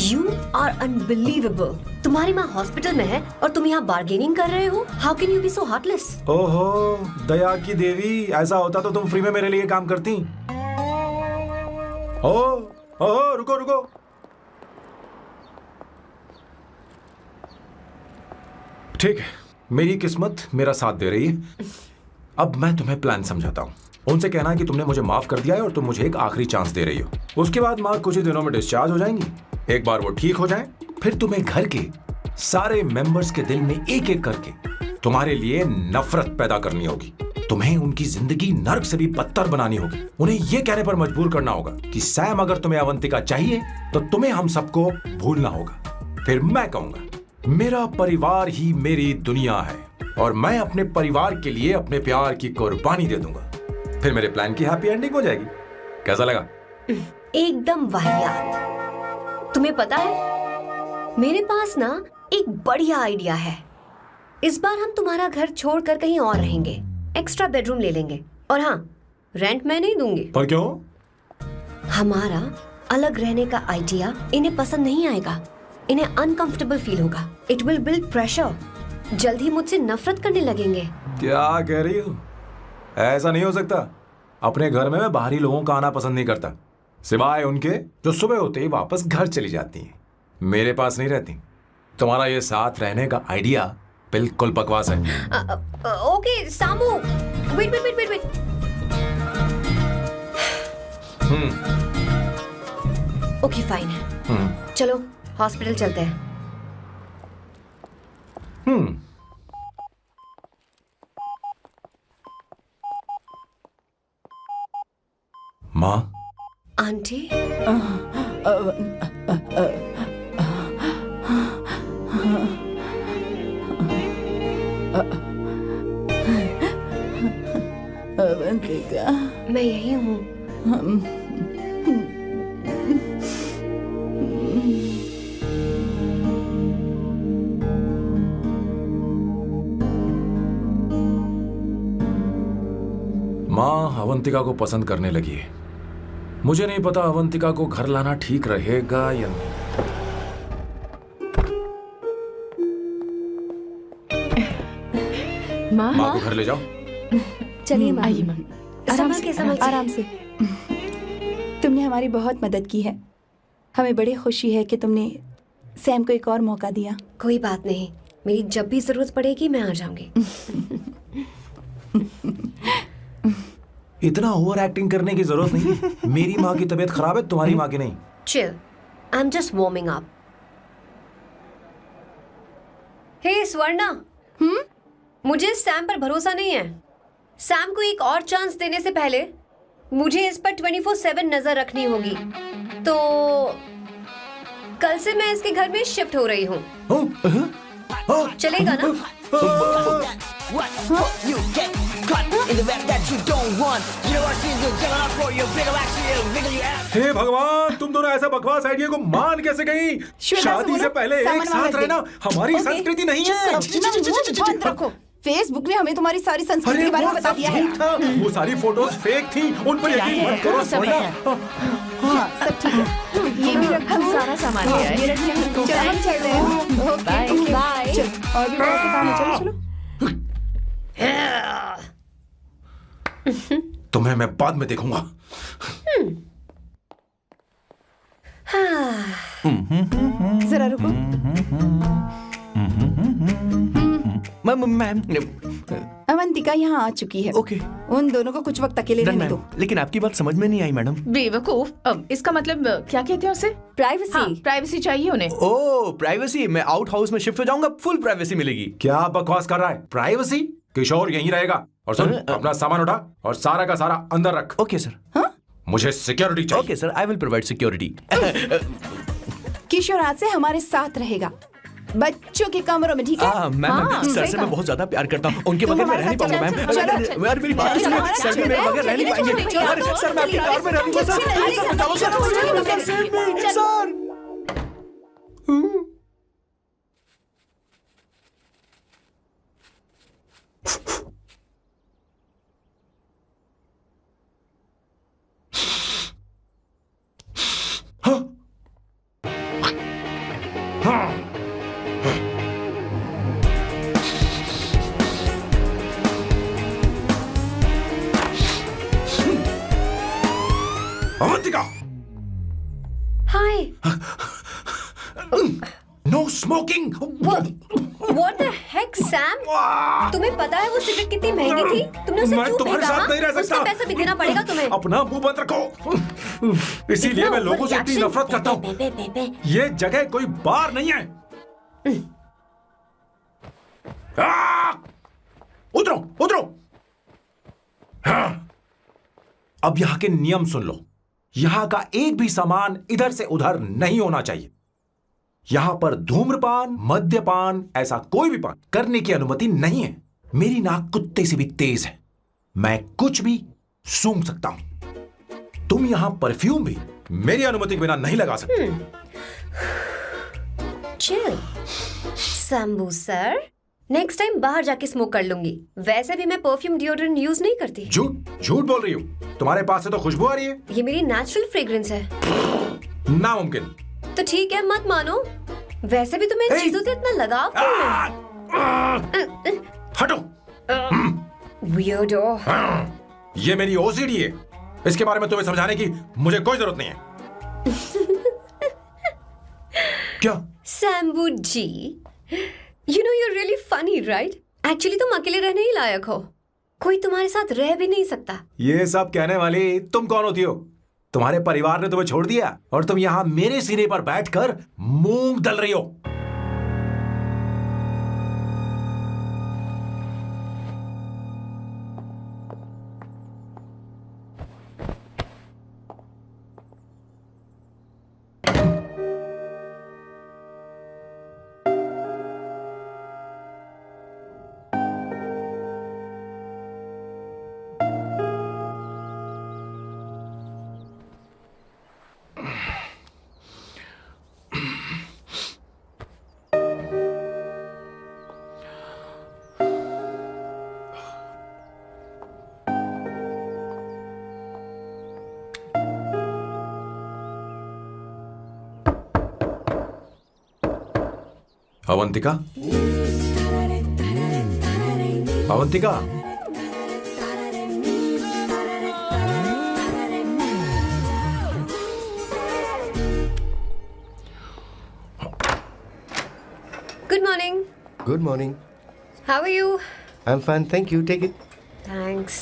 You are unbelievable। तुम्हारी माँ हॉस्पिटल में है और तुम यहाँ बार्गेनिंग कर रहे हो। How can you be so heartless?
ओहो दया की देवी, ऐसा होता तो तुम फ्री में मेरे लिए काम करती। ओहो रुको रुको, ठीक है, मेरी किस्मत मेरा साथ दे रही है। अब मैं तुम्हें प्लान समझाता हूँ। उनसे कहना है कि तुमने मुझे माफ कर दिया है और तुम मुझे एक आखिरी चांस दे रही हो। उसके बाद माँ कुछ ही दिनों में डिस्चार्ज हो जाएंगी। एक बार वो ठीक हो जाए, फिर तुम्हें घर के सारे मेंबर्स के दिल में एक एक करके तुम्हारे लिए नफरत पैदा करनी होगी। तुम्हें उनकी जिंदगी नर्क से भी बदतर बनानी होगी। उन्हें यह कहने पर मजबूर करना होगा कि सैम, अगर तुम्हें अवंतिका चाहिए तो तुम्हें हम सबको भूलना होगा। फिर मैं कहूंगा मेरा परिवार ही मेरी दुनिया है और मैं अपने परिवार के लिए अपने प्यार की कुर्बानी दे दूंगा। फिर मेरे प्लान की हैप्पी एंडिंग हो जाएगी। कैसा लगा?
एकदम वाहियात। तुम्हें पता है, मेरे पास ना एक बढ़िया आइडिया है। इस बार हम तुम्हारा घर छोड़कर कहीं और रहेंगे, एक्स्ट्रा बेडरूम ले लेंगे। और हाँ, रेंट मैं नहीं दूंगी।
पर क्यों?
हमारा अलग रहने का आइडिया इन्हें पसंद नहीं आएगा। इन्हें अनकंफर्टेबल फील होगा। It will build pressure. जल्द ही मुझसे नफरत करने लगेंगे।
क्या कह रही हो? ऐसा नहीं हो सकता। अपने घर में मैं बाहरी लोगों का आना पसंद नहीं करता, सिवाय उनके जो सुबह होते ही वापस घर चली जाती हैं, मेरे पास नहीं रहती। तुम्हारा ये साथ रहने का आइडिया बिल्कुल बकवास है।
Okay Samu, wait wait wait wait wait. Okay fine है। चलो हॉस्पिटल चलते हैं।
माँ,
आंटी,
अवंतिका,
मैं यही हूँ।
माँ अवंतिका को पसंद करने लगी है। मुझे नहीं पता अवंतिका को घर लाना ठीक रहेगा या नहीं। माँ को घर ले जाओ।
चलिए माँ।
आइए माँ।
संभल के, संभल के।
आराम से। तुमने हमारी बहुत मदद की है। हमें बड़ी खुशी है कि तुमने सैम को एक और मौका दिया।
कोई बात नहीं, मेरी जब भी जरूरत पड़ेगी मैं आ जाऊंगी।
इतना ओवर एक्टिंग करने की जरूरत नहीं है। मेरी माँ की तबीयत खराब है, तुम्हारी माँ की नहीं।
Chill, I am just warming up. Hey Swarna, मुझे सैम पर भरोसा नहीं है। सैम को एक और चांस देने से पहले मुझे इस पर 24/7 नजर रखनी होगी। तो कल से मैं इसके घर में शिफ्ट हो रही हूँ। चलेगा ना?
हे भगवान, तुम दोनों ऐसा बकवास आइडिया को मान कैसे गई? शादी से पहले एक साथ रहना हमारी संस्कृति नहीं है।
बंद रखो। फेसबुक ने हमें तुम्हारी सारी संस्कृति के बारे में बता दिया है।
वो सारी फोटोज फेक थी, उन पर यकीन मत करो।
हाँ, सब ठीक है। ये भी रखो।
हम सारा सामान ले आए।
ये रखिए। चलो हम चल रहे हैं। Okay bye. चलो और भी बहुत से काम है। चलो चलो।
तुम्हें मैं बाद में देखूंगा।
जरा रुको।
मैम
अवंतिका यहाँ आ चुकी है।
ओके
उन दोनों को कुछ वक्त अकेले रहने दो।
लेकिन आपकी बात समझ में नहीं आई मैडम।
बेवकूफ, अब इसका मतलब क्या कहते हैं उसे?
प्राइवेसी।
हाँ, प्राइवेसी चाहिए उन्हें।
ओह प्राइवेसी, मैं आउट हाउस में शिफ्ट हो जाऊंगा, फुल प्राइवेसी मिलेगी।
क्या बकवास कर रहा है? प्राइवेसी? किशोर यहीं रहेगा। और सुन, अपना सामान उठा और सारा का सारा अंदर रख।
Okay sir.
मुझे सिक्योरिटी चाहिए।
Okay sir, I will provide security.
Kishore आज से हमारे साथ रहेगा, बच्चों के कमरों में, ठीक है?
मैम सर
सही
से
कहा।
मैं बहुत ज्यादा प्यार करता हूँ, उनके बगैर मैं रह नहीं पाऊंगा मैम।
चलो,
यार मेरी बात सुनिए, सर भी मेरे बगैर रह नहीं पाएंगे। अरे सर मैं आपकी कार में रह लूंगा सर। सर बचाओ sir. Sir
Avantika,
hi.
No smoking.
What the heck, Sam? तुम्हें पता है वो सिगरेट कितनी महंगी थी? तुमने उसे
मैं
क्यों
तुम्हारे
फेंका?
साथ नहीं रह सकता।
उसका पैसा भी देना पड़ेगा तुम्हें।
अपना मुंह बंद रखो। इसीलिए मैं लोगों से इतनी नफरत करता हूँ। ये जगह कोई बार नहीं है। उतरो उतरो। अब यहाँ के नियम सुन लो। यहाँ का एक भी सामान इधर से उधर नहीं होना चाहिए। यहां पर धूम्रपान, मद्यपान, ऐसा कोई भी पान करने की अनुमति नहीं है। मेरी नाक कुत्ते से भी तेज है, मैं कुछ भी सूंघ सकता हूं। तुम यहां परफ्यूम भी मेरी अनुमति के बिना नहीं लगा सकते।
Chill Shambhu sir, next time बाहर जाके स्मोक कर लूंगी। वैसे भी मैं परफ्यूम डिओड्रेंट यूज नहीं करती।
झूठ झूठ बोल रही हो। तुम्हारे पास से तो खुशबू आ रही है।
ये मेरी नेचुरल फ्रेग्रेंस है।
नामुमकिन।
तो ठीक है, मत मानो। वैसे भी तुम्हें इन चीजों से इतना लगाव क्यों है?
हटो।
Weirdo।
ये मेरी ओसीडी है। इसके बारे में तुम्हें समझाने की मुझे कोई जरूरत नहीं है। क्या?
शंभू जी, you know you're really funny, right? Actually तुम अकेले रहने ही लायक हो। कोई तुम्हारे साथ रह भी नहीं सकता।
ये सब कहने वाली तुम कौन होती हो? तुम्हारे परिवार ने तुम्हें छोड़ दिया और तुम यहां मेरे सिरे पर बैठकर मूंग दल रही हो। Avantika, Avantika,
Good morning.
Good morning.
How are you?
I am fine, thank you, take it.
Thanks.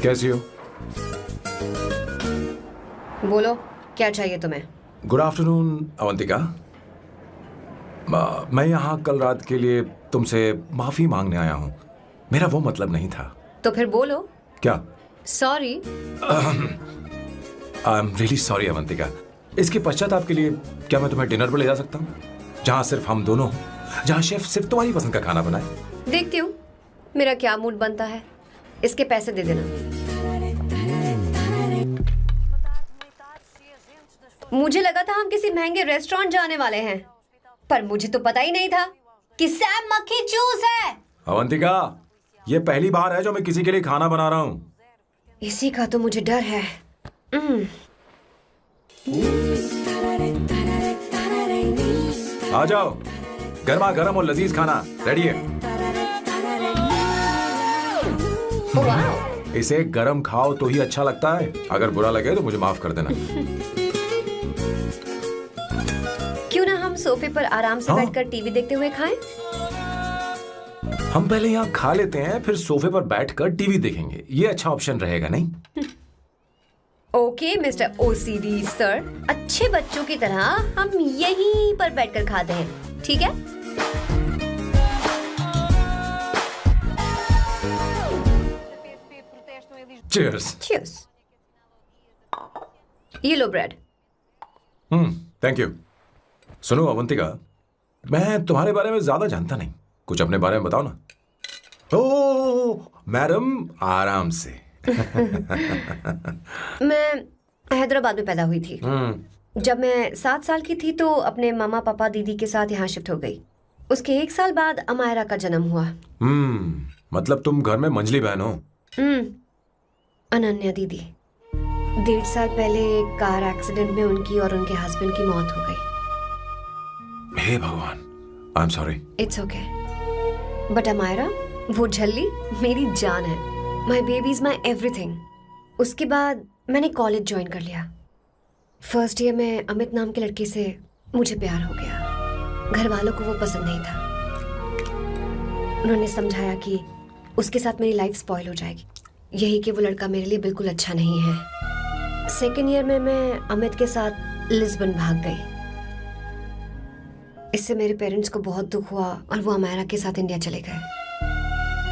कैसी हो?
बोलो, क्या चाहिए तुम्हें?
Good afternoon Avantika. मैं यहाँ कल रात के लिए तुमसे माफी मांगने आया हूँ। मेरा वो मतलब नहीं था।
तो फिर बोलो।
क्या?
Sorry.
I am really sorry Avantika. इसके पश्चाताप के लिए क्या मैं तुम्हें डिनर पर ले जा सकता हूँ, जहाँ सिर्फ हम दोनों, जहाँ शेफ सिर्फ तुम्हारी पसंद का खाना बनाए?
देखती हूँ मेरा क्या मूड बनता है। इसके पैसे दे देना। मुझे लगा था हम किसी महंगे रेस्टोरेंट जाने वाले हैं, पर मुझे तो पता ही नहीं था कि सैम मक्खी चूस है।
अवंतिका, ये पहली बार है जो मैं किसी के लिए खाना बना रहा हूँ।
इसी का तो मुझे डर है।
आ जाओ, गर्मा गर्म और लजीज खाना रेडी है। इसे गरम खाओ तो ही अच्छा लगता है, अगर बुरा लगे तो मुझे माफ कर देना।
क्यों ना हम सोफे पर आराम से बैठकर टीवी देखते हुए खाएं?
हम पहले यहाँ खा लेते हैं, फिर सोफे पर बैठकर टीवी देखेंगे। ये अच्छा ऑप्शन रहेगा नहीं?
ओके मिस्टर ओसीडी सर, अच्छे बच्चों की तरह हम यहीं पर बैठकर खाते हैं, ठीक है?
चीयर्स।
चीयर्स। ये लो ब्रेड।
Thank you. सुनो अवंतिका, मैं तुम्हारे बारे में ज्यादा जानता नहीं, कुछ अपने बारे में बताओ ना। ओ मैडम, आराम से।
मैं हैदराबाद में पैदा हुई थी। जब मैं 7 साल की थी तो अपने मामा पापा दीदी के साथ यहाँ शिफ्ट हो गई। उसके 1 साल बाद अमायरा का जन्म हुआ।
मतलब तुम घर में मंझली बहन हो?
अनन्या दीदी। 1.5 साल पहले एक कार एक्सीडेंट में उनकी और उनके हस्बैंड की मौत हो गई।
हे भगवान, I am sorry.
It's okay. But Amaira, वो झल्ली मेरी जान है। My baby is my everything. उसके बाद मैंने कॉलेज ज्वाइन कर लिया। फर्स्ट ईयर में अमित नाम के लड़के से मुझे प्यार हो गया। घर वालों को वो पसंद नहीं था। उन्होंने समझाया कि उसके साथ मेरी लाइफ स्पॉइल हो जाएगी, यही कि वो लड़का मेरे लिए बिल्कुल अच्छा नहीं है। सेकेंड ईयर में मैं अमित के साथ लिस्बन भाग गई। इससे मेरे पेरेंट्स को बहुत दुख हुआ और वो अमायरा के साथ इंडिया चले गए।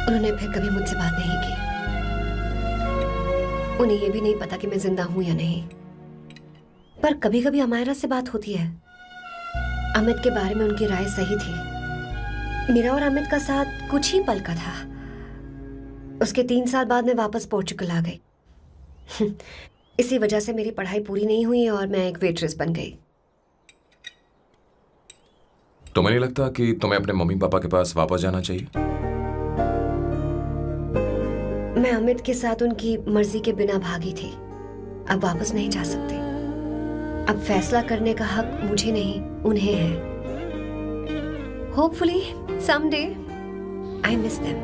उन्होंने फिर कभी मुझसे बात नहीं की। उन्हें ये भी नहीं पता कि मैं जिंदा हूं या नहीं। पर कभी कभी अमायरा से बात होती है। अमित के बारे में उनकी राय सही थी। मेरा और अमित का साथ कुछ ही पल का था। उसके 3 साल बाद मैं वापस पोर्चुगल आ गई। इसी वजह से मेरी पढ़ाई पूरी नहीं हुई और मैं एक वेट्रेस बन गई।
तुम्हें नहीं लगता कि तुम्हें अपने मम्मी पापा के पास वापस जाना चाहिए?
मैं अमित के साथ उनकी मर्जी के बिना भागी थी। अब वापस नहीं जा सकती। अब फैसला करने का हक मुझे नहीं, उन्हें है। Hopefully someday I miss them.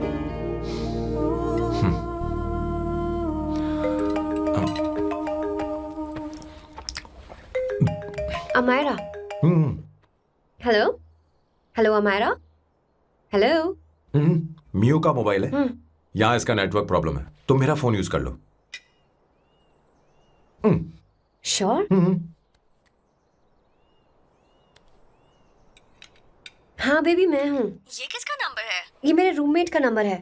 Amaira. Hello hello Amaira. Hello.
मियो का मोबाइल है, यहाँ इसका नेटवर्क प्रॉब्लम है, तुम मेरा फोन यूज कर लो।
श्योर? हाँ बेबी, मैं हूँ।
ये किसका नंबर है?
ये मेरे रूममेट का नंबर है।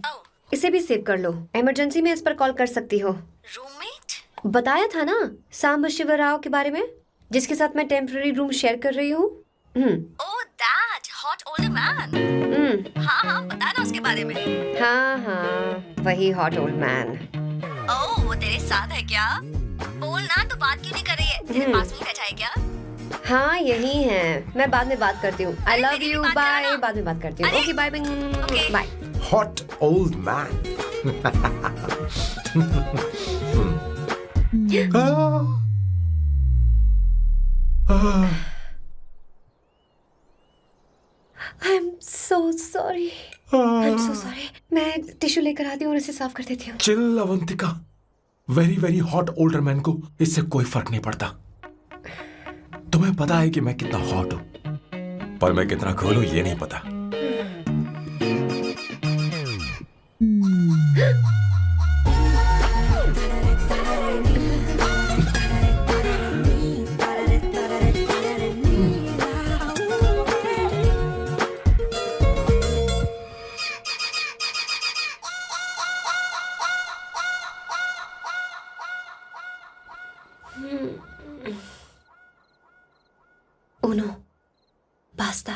इसे भी सेव कर लो। इमरजेंसी में इस पर कॉल कर सकती हो।
रूममेट?
बताया था ना सांब शिवराव के बारे में, जिसके साथ मैं टेम्पररी रूम शेयर कर रही हूँ।
Oh that hot older man. हाँ हाँ, बता ना उसके बारे में।
हाँ, वही हॉट ओल्ड मैन।
ओह, वो तेरे साथ है क्या? बोल ना, तो बात क्यों नहीं कर रही है? तेरे पास में बैठा है क्या?
हाँ, यही है। मैं बाद में बात करती हूँ। I love you, bye. बाद में बात करती हूँ। Okay bye bye.
Hot old man.
I am so sorry. I am so sorry. मैं टिश्यू लेकर आती हूँ और इसे साफ कर देती हूँ।
Chill Avantika, very very hot older man को इससे कोई फर्क नहीं पड़ता। तुम्हें पता है कि मैं कितना हॉट हूं, पर मैं कितना कूल हूं ये नहीं पता।
Uno, basta.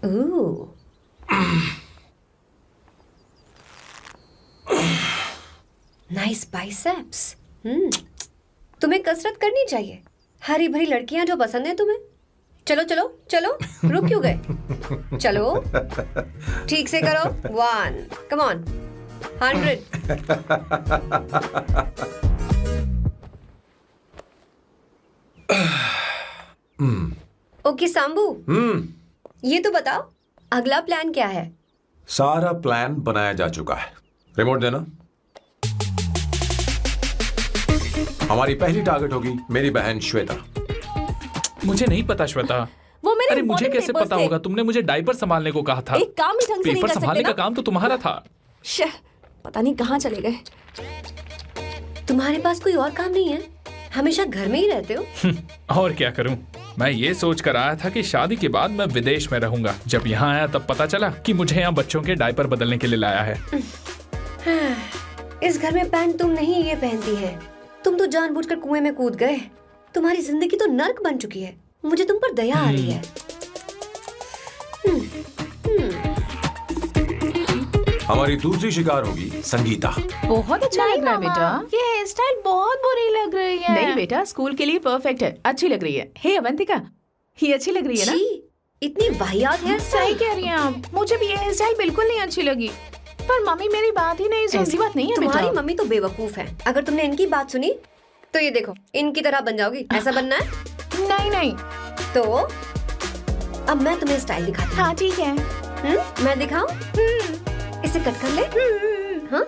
Ooh. Nice biceps. तुम्हें कसरत करनी चाहिए। हरी भरी लड़कियां जो पसंद है तुम्हें। चलो चलो चलो, रुक क्यों गए? चलो ठीक से करो। 1 कम ऑन 100। ओके सांबू, ये तो बताओ अगला प्लान क्या है?
सारा प्लान बनाया जा चुका है। रिमोट देना। हमारी पहली टारगेट होगी मेरी बहन श्वेता।
मुझे नहीं पता श्वेता।
वो मेरे
अरे मुझे
important
कैसे
papers
पता
थे।
होगा? तुमने मुझे डायपर संभालने को कहा था।
एक काम ही ढंग से नहीं
पेपर
कर सकते
संभालने
ना?
का काम तो तुम्हारा था।
शह, पता नहीं कहाँ चले गए।
तुम्हारे पास कोई और काम नहीं है? हमेशा घर में ही रहते हो।
और क्या करूं? मैं ये सोच कर आया था कि शादी के बाद मैं विदेश में रहूंगा। जब यहाँ आया तब पता चला कि मुझे यहाँ बच्चों के डायपर बदलने के लिए लाया है।
इस घर में पैंट तुम नहीं ये पहनती है। तुम तो जानबूझकर कुएं में कूद गए। तुम्हारी जिंदगी तो नर्क बन चुकी है। मुझे तुम पर दया आ रही है।
हमारी दूसरी शिकार होगी संगीता।
बहुत अच्छा लग रहा है बेटा। ये हेयर स्टाइल बहुत बुरी लग रही है। नहीं बेटा, स्कूल के लिए परफेक्ट है, अच्छी लग रही है। हे अवंतिका, ये अच्छी लग रही है ना?
छी, इतनी वाहियात हेयर
सही
स्टाइल।
कह रही हैं आप। मुझे भी ये हेयर स्टाइल बिल्कुल नहीं अच्छी लगी। पर मम्मी मेरी बात ही नहीं सुनती।
ऐसी
बात नहीं है
तुम्हारी
बेटा।
मम्मी तो बेवकूफ है। अगर तुमने इनकी बात सुनी तो ये देखो इनकी तरह बन जाओगी। ऐसा बनना है?
नहीं नहीं।
तो अब मैं तुम्हें स्टाइल दिखाती हूँ।
हाँ ठीक है।
मैं दिखाऊं? इसे कट कर ले। हाँ?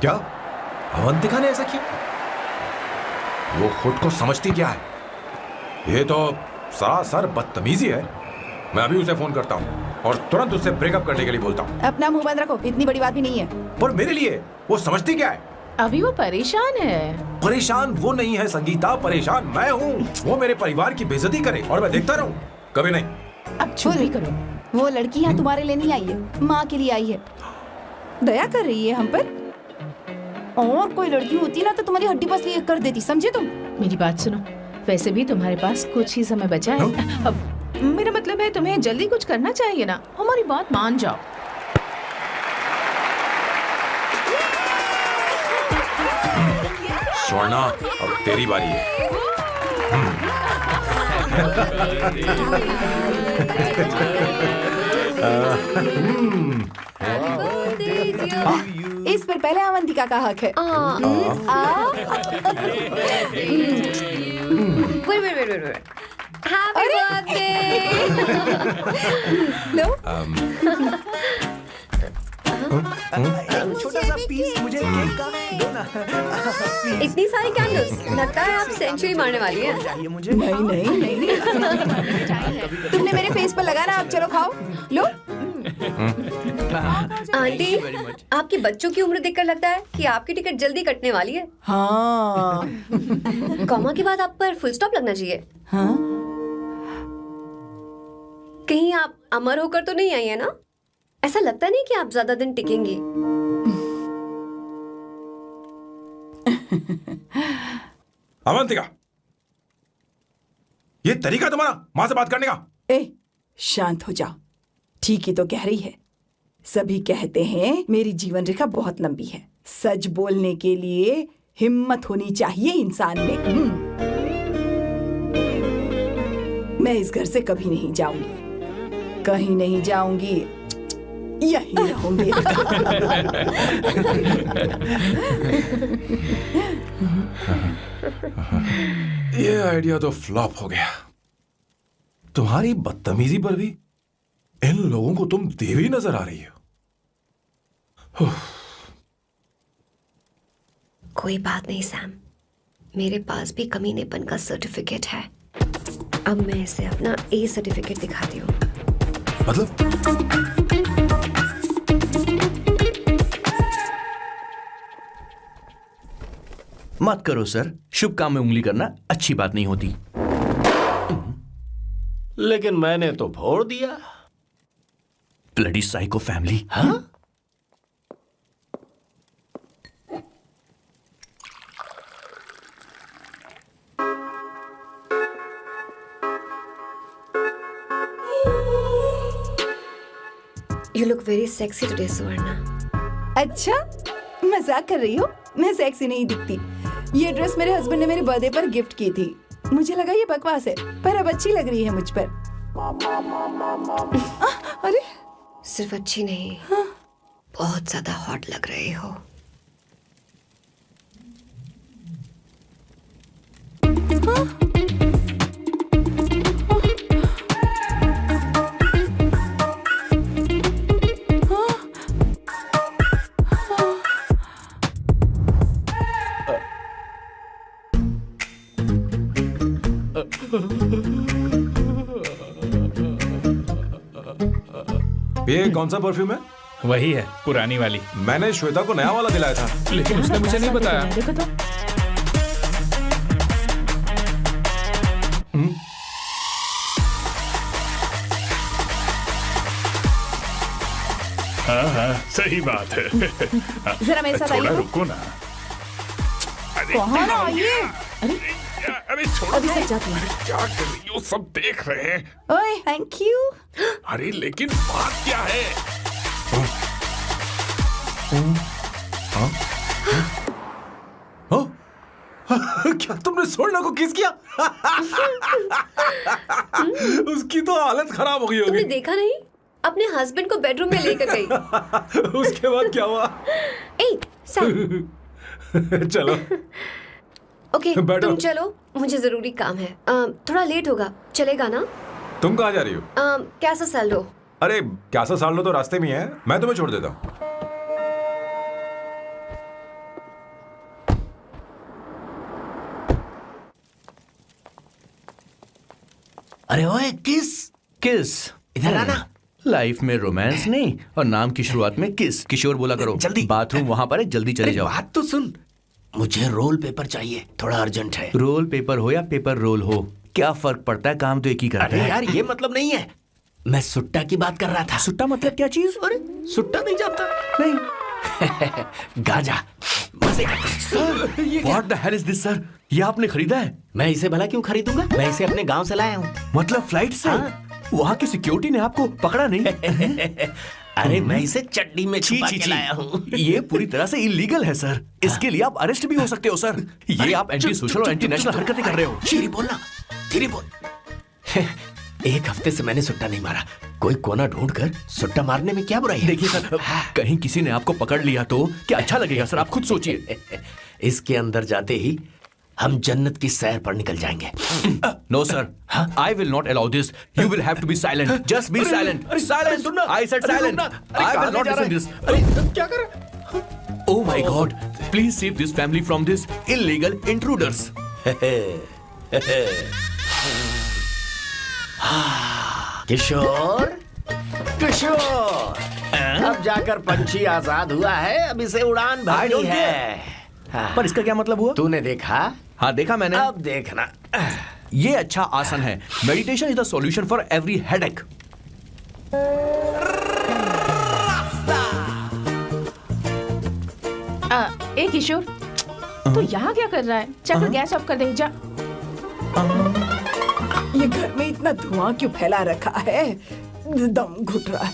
क्या अवंतिका ने ऐसा किया? वो खुद को समझती क्या है? ये तो सरासर बदतमीजी है। मैं अभी उसे फोन करता हूँ और तुरंत उससे ब्रेकअप करने के लिए बोलता हूँ।
अपना मुंह बंद रखो, इतनी बड़ी बात भी नहीं है।
पर मेरे लिए वो समझती क्या है?
अभी वो परेशान है।
परेशान वो नहीं है संगीता, परेशान मैं हूँ। वो मेरे परिवार की बेइज्जती करे और मैं देखता रहूँ? कभी नहीं।
अब चुप भी करो।
वो लड़की यहाँ तुम्हारे लिए नहीं आई है, माँ के लिए आई है। दया कर रही है हम पर। और कोई लड़की होती ना तो तुम्हारी हड्डी पसली कर देती, समझे तुम?
मेरी बात सुनो, वैसे भी तुम्हारे पास कुछ ही समय बचा है। अब मेरा मतलब है तुम्हें जल्दी कुछ करना चाहिए ना। हमारी बात मान जाओ।
स्वर्णा, अब तेरी बारी है।
इस पर पहले अवंतिका का हक है।
Wait. Happy birthday!
लो,
छोटा सा पीस मुझे केक का दो ना।
इतनी सारी कैंडल्स, लगता है आप सेंचुरी मारने वाली है।
चाहिए मुझे।
नहीं। तुमने मेरे फेस पर लगाना, अब चलो खाओ। लो।
आंटी, आपके बच्चों की उम्र देखकर लगता है कि आपकी टिकट जल्दी कटने वाली है।
हाँ।
कॉमा के बाद आप पर फुल स्टॉप लगना चाहिए।
हाँ?
कहीं आप अमर होकर तो नहीं आई है ना? ऐसा लगता नहीं कि आप ज्यादा दिन टिकेंगी।
अवंतिका, ये तरीका तुम्हारा माँ से बात करने का?
ए, शांत हो जाओ। ठीक ही तो कह रही है। सभी कहते हैं मेरी जीवन रेखा बहुत लंबी है। सच बोलने के लिए हिम्मत होनी चाहिए इंसान में। मैं इस घर से कभी नहीं जाऊंगी, कहीं नहीं जाऊंगी, यहीं रहूंगी।
ये आइडिया तो फ्लॉप हो गया। तुम्हारी बदतमीजी पर भी इन लोगों को तुम देवी नजर आ रही हो।
कोई बात नहीं सैम, मेरे पास भी कमीनेपन का सर्टिफिकेट है। अब मैं इसे अपना ए सर्टिफिकेट दिखाती हूँ।
मतलब
मत करो सर, शुभ काम में उंगली करना अच्छी बात नहीं होती।
लेकिन मैंने तो फोड़ दिया।
Bloody psycho family. हाँ?
You look very sexy today, Suvarna.
अच्छा, मजाक कर रही हो? मैं सेक्सी नहीं दिखती। ये ड्रेस मेरे हस्बैंड ने मेरे बर्थडे पर गिफ्ट की थी। मुझे लगा ये बकवास है, पर अब अच्छी लग रही है मुझ पर। अरे
सिर्फ अच्छी नहीं, बहुत ज्यादा हॉट लग रहे हो।
ये कौन सा परफ्यूम है?
वही है, पुरानी वाली।
मैंने श्वेता को नया वाला दिलाया था।
लेकिन उसने मुझे नहीं बताया।
देखो तो।
हाँ, सही बात है।
जरा मेरे साथ
थोड़ा
आइए।
रुको ना।
कहाँ ना आइए?
अरे छोड़ो।
अभी से जाती हूँ।
क्या कर रही हो? सब देख रहे हैं।
ओए, थैंक यू।
अरे लेकिन बात क्या है?
क्या तुमने सोना को किस किया? उसकी तो हालत खराब हो गई
तुमने
होगी।
देखा नहीं? अपने हस्बैंड को बेडरूम में लेकर गई।
उसके बाद क्या हुआ?
ए, सैम।
चलो
ओके,
बैठो।
तुम चलो, मुझे जरूरी काम है। थोड़ा लेट होगा, चलेगा ना?
तुम कहाँ जा रही हो?
कैसा सैल्डो?
अरे कैसा साल लो तो रास्ते में ही है, मैं तुम्हें छोड़ देता हूँ।
अरे ओए किस
किस
इधर आना।
लाइफ में रोमांस नहीं और नाम की शुरुआत में किस। किशोर बोला करो।
जल्दी।
बाथरूम वहां पर है, जल्दी चले
अरे
जाओ।
बात तो सुन, मुझे रोल पेपर चाहिए, थोड़ा अर्जेंट है।
रोल पेपर हो या पेपर रोल हो, क्या फर्क पड़ता है? काम तो एक ही करता
अरे
है।
यार ये मतलब नहीं है, मैं सुट्टा की बात कर रहा था।
सुट्टा मतलब क्या चीज?
अरे सुट्टा नहीं जानता?
नहीं।
गांजा। मजे का।
What the hell is this, sir? ये आपने खरीदा है?
मैं इसे भला क्यों खरीदूंगा? मैं इसे अपने गांव से लाया हूँ।
मतलब फ्लाइट से? वहाँ की सिक्योरिटी ने आपको पकड़ा नहीं?
अरे मैं इसे चड्डी में छुपा के लाया हूँ।
ये पूरी तरह से इलीगल है सर। इसके लिए आप अरेस्ट भी हो सकते हो सर। ये आप एंटी सोशल और एंटी नेशनल हरकतें कर रहे हो।
धीरे बोलना, धीरे बोल। एक हफ्ते से मैंने सुट्टा नहीं मारा। कोई कोना ढूंढकर सुट्टा मारने में क्या बुराई है?
देखिए सर, कहीं किसी ने आपको पकड़ लिया तो क्या अच्छा लगेगा सर? आप खुद सोचिए।
इसके अंदर जाते ही हम जन्नत की सैर पर निकल जाएंगे।
No sir, I will not allow this. You will have to be silent. Just be silent. Silent. I said silent. I will not listen this.
क्या कर?
Oh my God! Please save this family from this illegal intruders.
किशोर, किशोर, अब जाकर पंछी आजाद हुआ है, अब इसे उड़ान भरनी है।
पर इसका क्या मतलब हुआ?
तूने देखा?
हाँ देखा मैंने।
अब देखना।
ये अच्छा आसन है। Meditation is the solution for every headache.
ए किशोर, तू यहाँ क्या कर रहा है? चल गैस ऑफ कर दे जा।
ये घर में इतना धुआं क्यों फैला रखा है? दम घुट रहा है।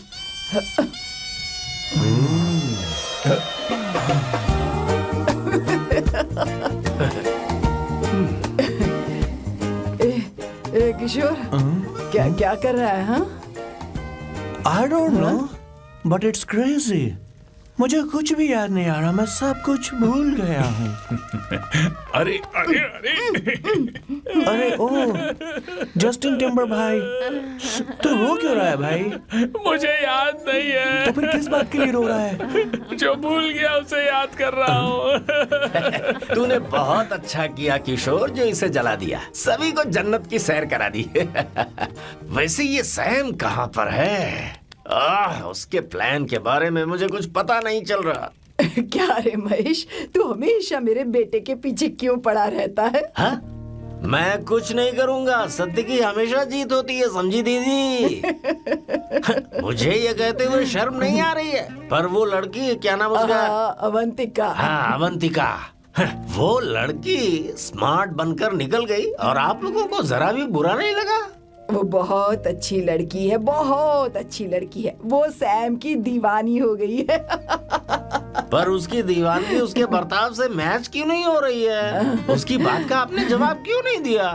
किशोर, क्या क्या कर रहा है? हाँ,
I don't know, but it's crazy. मुझे कुछ भी याद नहीं आ रहा। मैं सब कुछ भूल गया हूँ।
अरे अरे अरे
अरे ओ, जस्टिन टिम्बर भाई, तो रो क्यों रहा है भाई?
मुझे याद नहीं है।
तो फिर किस बात के लिए रो रहा है?
जो भूल गया उसे याद कर रहा हूँ।
तूने बहुत अच्छा किया किशोर जो इसे जला दिया, सभी को जन्नत की सैर करा दी। वैसे ये सैम कहाँ पर है? उसके प्लान के बारे में मुझे कुछ पता नहीं चल रहा।
क्या रे महेश, तू हमेशा मेरे बेटे के पीछे क्यों पड़ा रहता है?
हाँ? मैं कुछ नहीं करूंगा, सत्य की हमेशा जीत होती है, समझी दीदी? मुझे ये कहते हुए शर्म नहीं आ रही है, पर वो लड़की, क्या नाम उसका?
अवंतिका।
हाँ, अवंतिका। वो लड़की स्मार्ट बनकर निकल गई और आप लोगों को जरा भी बुरा नहीं लगा?
वो बहुत अच्छी लड़की है, बहुत अच्छी लड़की है। वो सैम की दीवानी हो गई है।
पर उसकी दीवानगी उसके बर्ताव से मैच क्यों नहीं हो रही है? उसकी बात का आपने जवाब क्यों नहीं दिया?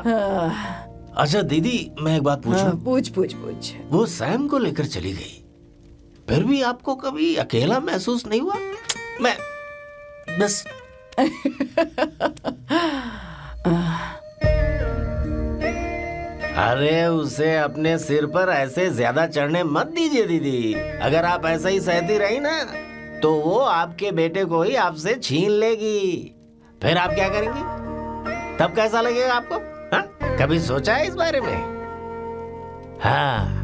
अच्छा दीदी, मैं एक बात पूछूं?
पूछ पूछ पूछ।
वो सैम को लेकर चली गई, फिर भी आपको कभी अकेला महसूस नहीं हुआ? मैं बस अरे उसे अपने सिर पर ऐसे ज्यादा चढ़ने मत दीजिए दीदी। अगर आप ऐसा ही सहती रही ना तो वो आपके बेटे को ही आपसे छीन लेगी। फिर आप क्या करेंगी? तब कैसा लगेगा आपको? हाँ? कभी सोचा है इस बारे में? हाँ।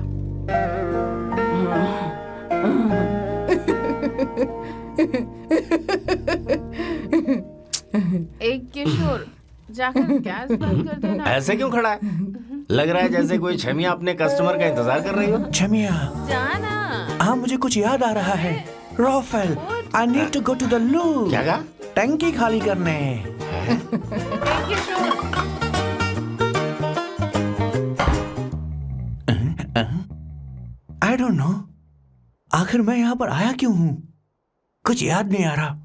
एक किशोर, जाकर गैस बंद कर देना।
ऐसे क्यों खड़ा है? लग रहा है जैसे कोई छमिया अपने कस्टमर का इंतजार कर रही हो।
छमिया,
जाना।
हाँ मुझे कुछ याद आ रहा है। Rafael, I need to go to the loo.
क्या कहा?
टंकी खाली करने।
एक किशोर,
आई डोंट नो, आखिर मैं यहाँ पर आया क्यों हूँ? कुछ याद नहीं आ रहा।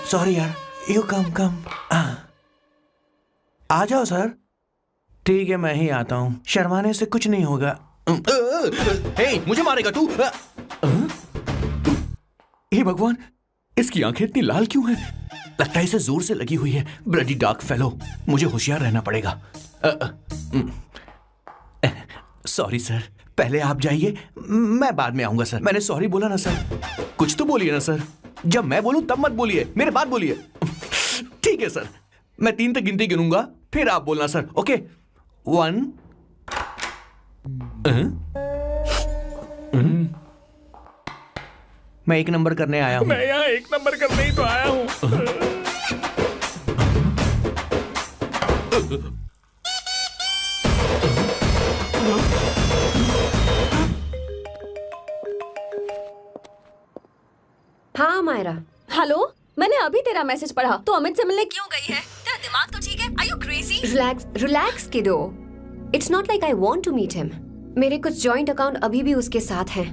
सॉरी यार, यू कम। आ जाओ सर। ठीक है, मैं ही आता हूँ, शर्माने से कुछ नहीं होगा।
हे, मुझे मारेगा तू?
हे भगवान, इसकी आंखें इतनी लाल क्यों हैं? लगता है इसे जोर से लगी हुई है। ब्लडी डार्क फेलो, मुझे होशियार रहना पड़ेगा। सॉरी सर, पहले आप जाइए, मैं बाद में आऊंगा सर। मैंने सॉरी बोला ना सर? कुछ तो बोलिए ना सर। जब मैं बोलूं तब मत बोलिए, मेरे बाद बोलिए। ठीक है सर, मैं 3 तक गिनती गिनूंगा, फिर आप बोलना सर। ओके, 1। मैं 1 नंबर करने आया हूं।
मैं यहाँ 1 नंबर करने ही तो आया हूँ।
हाँ मायरा।
हेलो, मैंने अभी तेरा मैसेज पढ़ा। तो अमित से मिलने क्यों गई है? तेरा दिमाग तो ठीक है? Are you crazy?
Relax kiddo. It's not like I want to meet him. मेरे कुछ जॉइंट अकाउंट अभी भी उसके साथ हैं।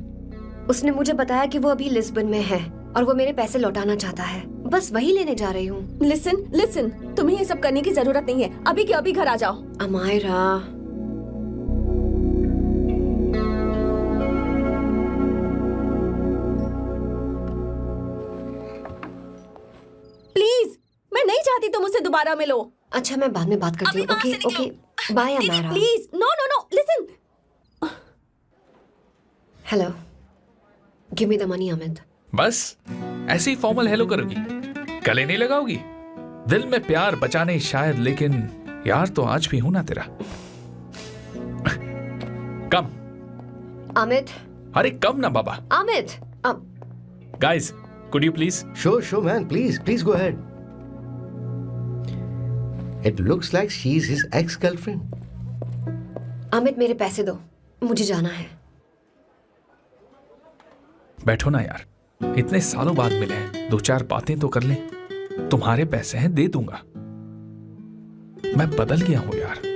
उसने मुझे बताया कि वो अभी लिस्बन में है और वो मेरे पैसे लौटाना चाहता है। बस वही लेने जा रही हूँ।
लिसन, तुम्हें ये सब करने की जरूरत नहीं है। अभी के अभी घर आ जाओ।
अमायरा,
प्लीज, मैं नहीं चाहती तुम मुझसे दोबारा मिलो।
अच्छा मैं बाद में बात करती हूँ। Okay, bye Amaira.
Please, no, listen.
Hello, give me the money Amit.
बस ऐसे ही फॉर्मल हेलो करोगी, गले नहीं लगाओगी? दिल में प्यार बचा नहीं शायद, लेकिन यार तो आज भी हूं ना तेरा। कम
अमित।
अरे कम ना बाबा।
Amit,
guys, could you please?
Sure, man. Please go ahead. It looks like she's his ex-girlfriend.
Amit मेरे पैसे दो, मुझे जाना है।
बैठो ना यार, इतने सालों बाद मिले हैं, 2-4 बातें तो कर लें। तुम्हारे पैसे हैं, दे दूंगा। मैं बदल गया हूं यार।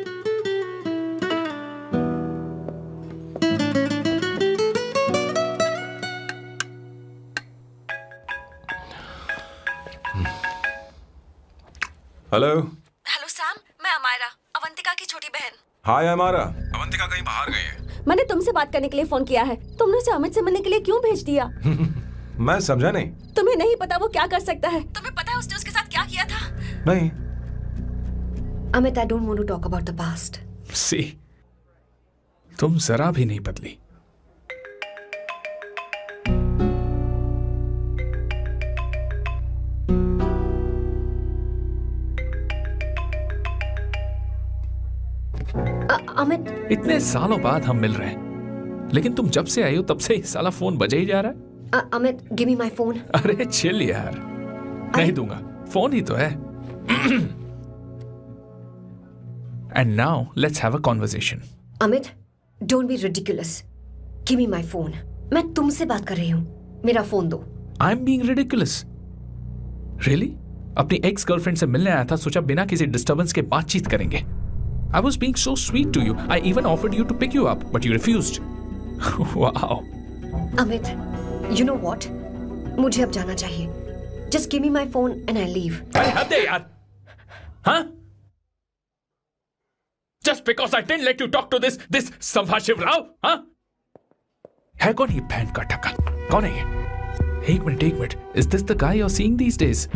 हेलो
सैम, मैं अमायरा, अवंतिका की छोटी बहन।
हाय हमारा। अवंतिका कहीं बाहर गई है।
मैंने तुमसे बात करने के लिए फोन किया है। तुमने उसे अमित से मिलने के लिए क्यों भेज दिया?
मैं समझा नहीं।
तुम्हें नहीं पता वो क्या कर सकता है? तुम्हें पता है उसने उसके साथ क्या किया था?
नहीं।
Amit, I don't want to talk about the past.
See, तुम जरा भी नहीं बदली।
अमित,
इतने सालों बाद हम मिल रहे हैं, लेकिन तुम जब से आई हो तब से ही साला फोन बजे ही जा रहा है।
Amit, give me my phone.
अरे चिल यार, नहीं दूंगा, फोन ही तो है। And now let's have a conversation.
Amit, don't be ridiculous. Give me my phone. मैं तुमसे बात कर रही हूँ, मेरा फोन दो।
I am being ridiculous? Really? अपनी एक्स गर्लफ्रेंड से मिलने आया था, सोचा बिना किसी डिस्टर्बेंस के बातचीत करेंगे। I was being so sweet to you. I even offered you to pick you up, but you refused. Wow.
Amit, you know what? मुझे अब जाना चाहिए. Just give me my phone and I'll leave.
अरे हद है यार. हाँ? Just because I didn't let you talk to this संभाशिव Rao, हाँ? है कौन ये बहन का टक्का? कौन है ये? एक minute. Is this the guy you're seeing these days?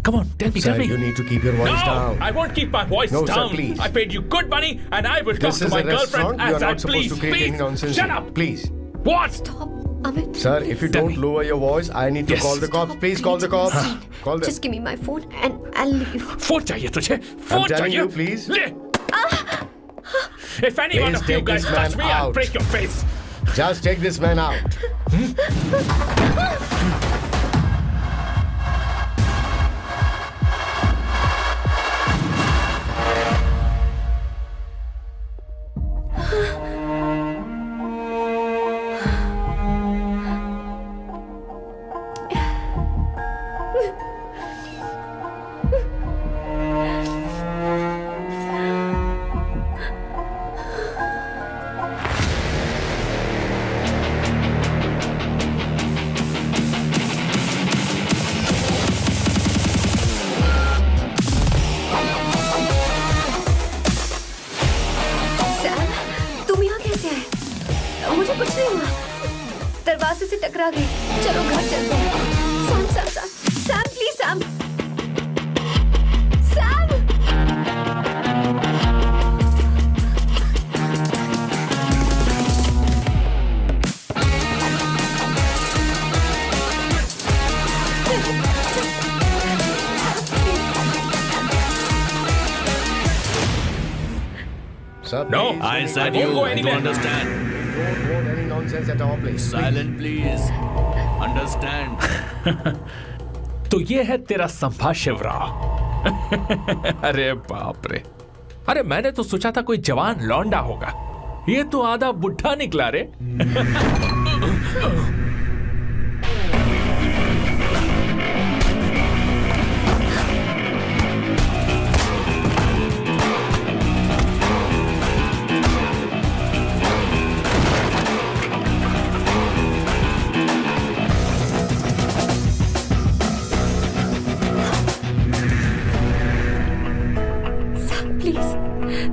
Come on, tell me.
Sir, you need to keep your voice down.
I won't keep my voice
No,
down.
sir, please.
I paid you good money, and I will talk
This
to
is
my
a
girlfriend
restaurant. You
as
are
I
not supposed
please.
to create any nonsense.
Shut
here.
up.
Please.
What?
Stop, Amit.
Sir, if you
Tell
don't
me.
lower your voice, I need to
Yes.
call the cops. Please call the cops. Call them.
Just give me my phone and I'll leave.
Phone चाहिए तुझे? Phone
telling
चाहिए?
you, please.
ले. If any one
Please
of you
take
guys
this
touch
man
me, I'll
out.
break your face.
Just take this man out.
Sam, तुम यहाँ कैसे आए? मुझे कुछ नहीं हुआ. दरवाजे से टकरा गई. चलो घर चलते हैं. Sam, please Sam. Sam.
Sir,
No,
please.
I said you won't go anywhere.
understand?
Don't want any nonsense at our place.
Silent, please. Understand?
तो ये है तेरा संभाशिव राव. अरे बाप रे. अरे मैंने तो सोचा था कोई जवान लौंडा होगा. ये तो आधा बुढ़ा निकला रे.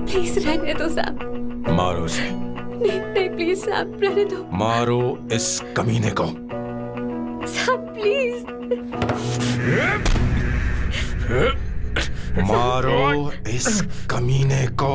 प्लीज रहने दो सैम.
मारो उसे.
नहीं प्लीज सैम, रहने दो.
मारो इस कमीने को.
Sam please.
मारो इस कमीने को.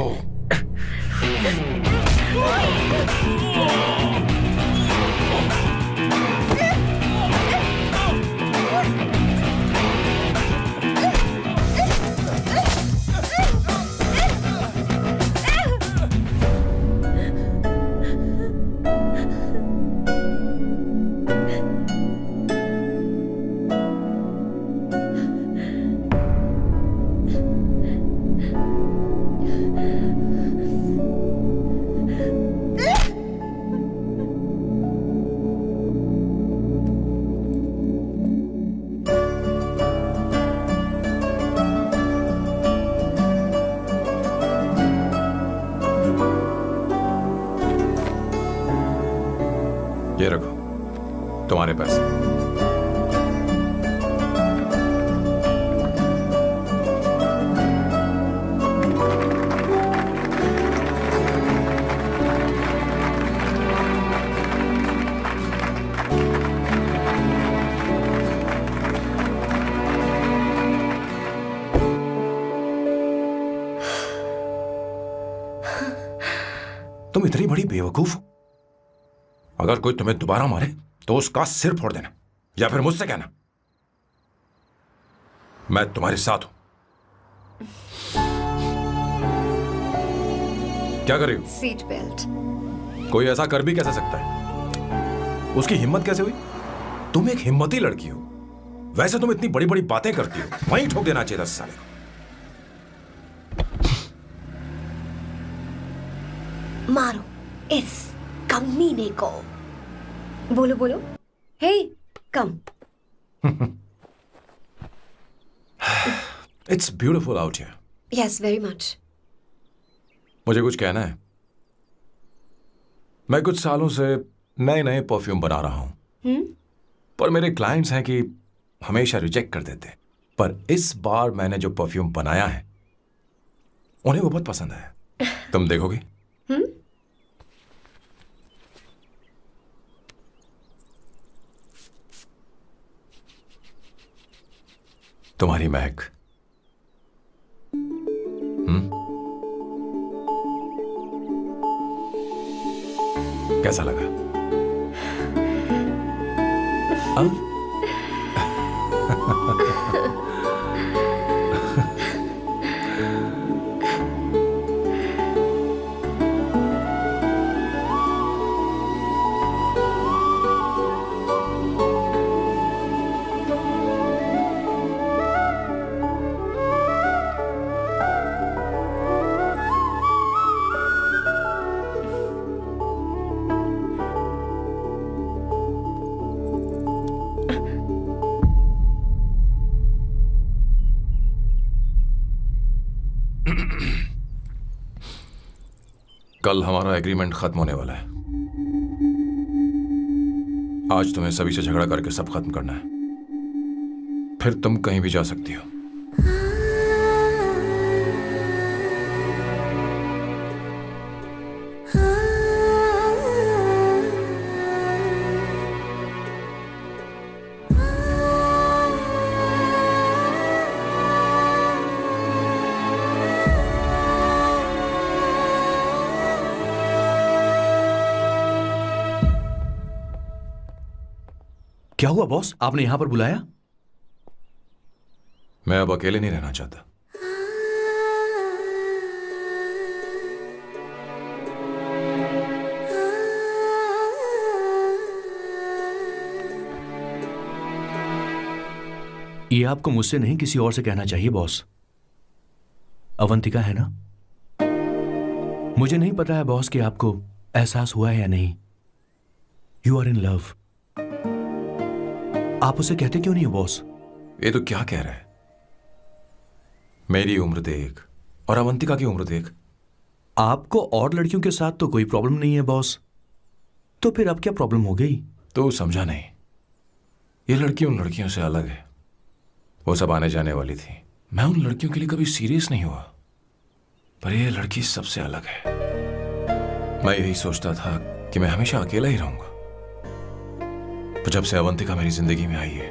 ये रखो तुम्हारे पैसे. तुम इतनी बड़ी बेवकूफ हो. अगर कोई तुम्हें दोबारा मारे तो उसका सिर फोड़ देना या फिर मुझसे कहना मैं तुम्हारे साथ हूं. क्या कर रही हो?
Seat belt.
कोई ऐसा कर भी कैसे सकता है? उसकी हिम्मत कैसे हुई? तुम एक हिम्मती लड़की हो. वैसे तुम इतनी बड़ी बड़ी बातें करती हो, वहीं ठोक देना चाहिए 10 साल.
मारो इस कमीने को. बोलो बोलो. हे कम.
It's beautiful out here.
Yes very much.
मुझे कुछ कहना है। मैं कुछ सालों से नए नए परफ्यूम बना रहा हूं, पर मेरे क्लाइंट्स हैं कि हमेशा रिजेक्ट कर देते। पर इस बार मैंने जो परफ्यूम बनाया है उन्हें वो बहुत पसंद आया। तुम देखोगे? तुम्हारी महक। कैसा लगा? कल हमारा एग्रीमेंट खत्म होने वाला है। आज तुम्हें सभी से झगड़ा करके सब खत्म करना है, फिर तुम कहीं भी जा सकती हो।
क्या हुआ बॉस, आपने यहां पर बुलाया?
मैं अब अकेले नहीं रहना चाहता।
ये आपको मुझसे नहीं किसी और से कहना चाहिए बॉस। अवंतिका है ना? मुझे नहीं पता है बॉस कि आपको एहसास हुआ है या नहीं। You are in love. आप उसे कहते क्यों नहीं हो बॉस?
ये तो क्या कह रहा है? मेरी उम्र देख और अवंतिका की उम्र देख।
आपको और लड़कियों के साथ तो कोई प्रॉब्लम नहीं है बॉस, तो फिर अब क्या प्रॉब्लम हो गई?
तो समझा नहीं। ये लड़की उन लड़कियों से अलग है। वो सब आने जाने वाली थी। मैं उन लड़कियों के लिए कभी सीरियस नहीं हुआ, पर ये लड़की सबसे अलग है। मैं यही सोचता था कि मैं हमेशा अकेला ही रहूंगा, पर जब से अवंतिका मेरी जिंदगी में आई है,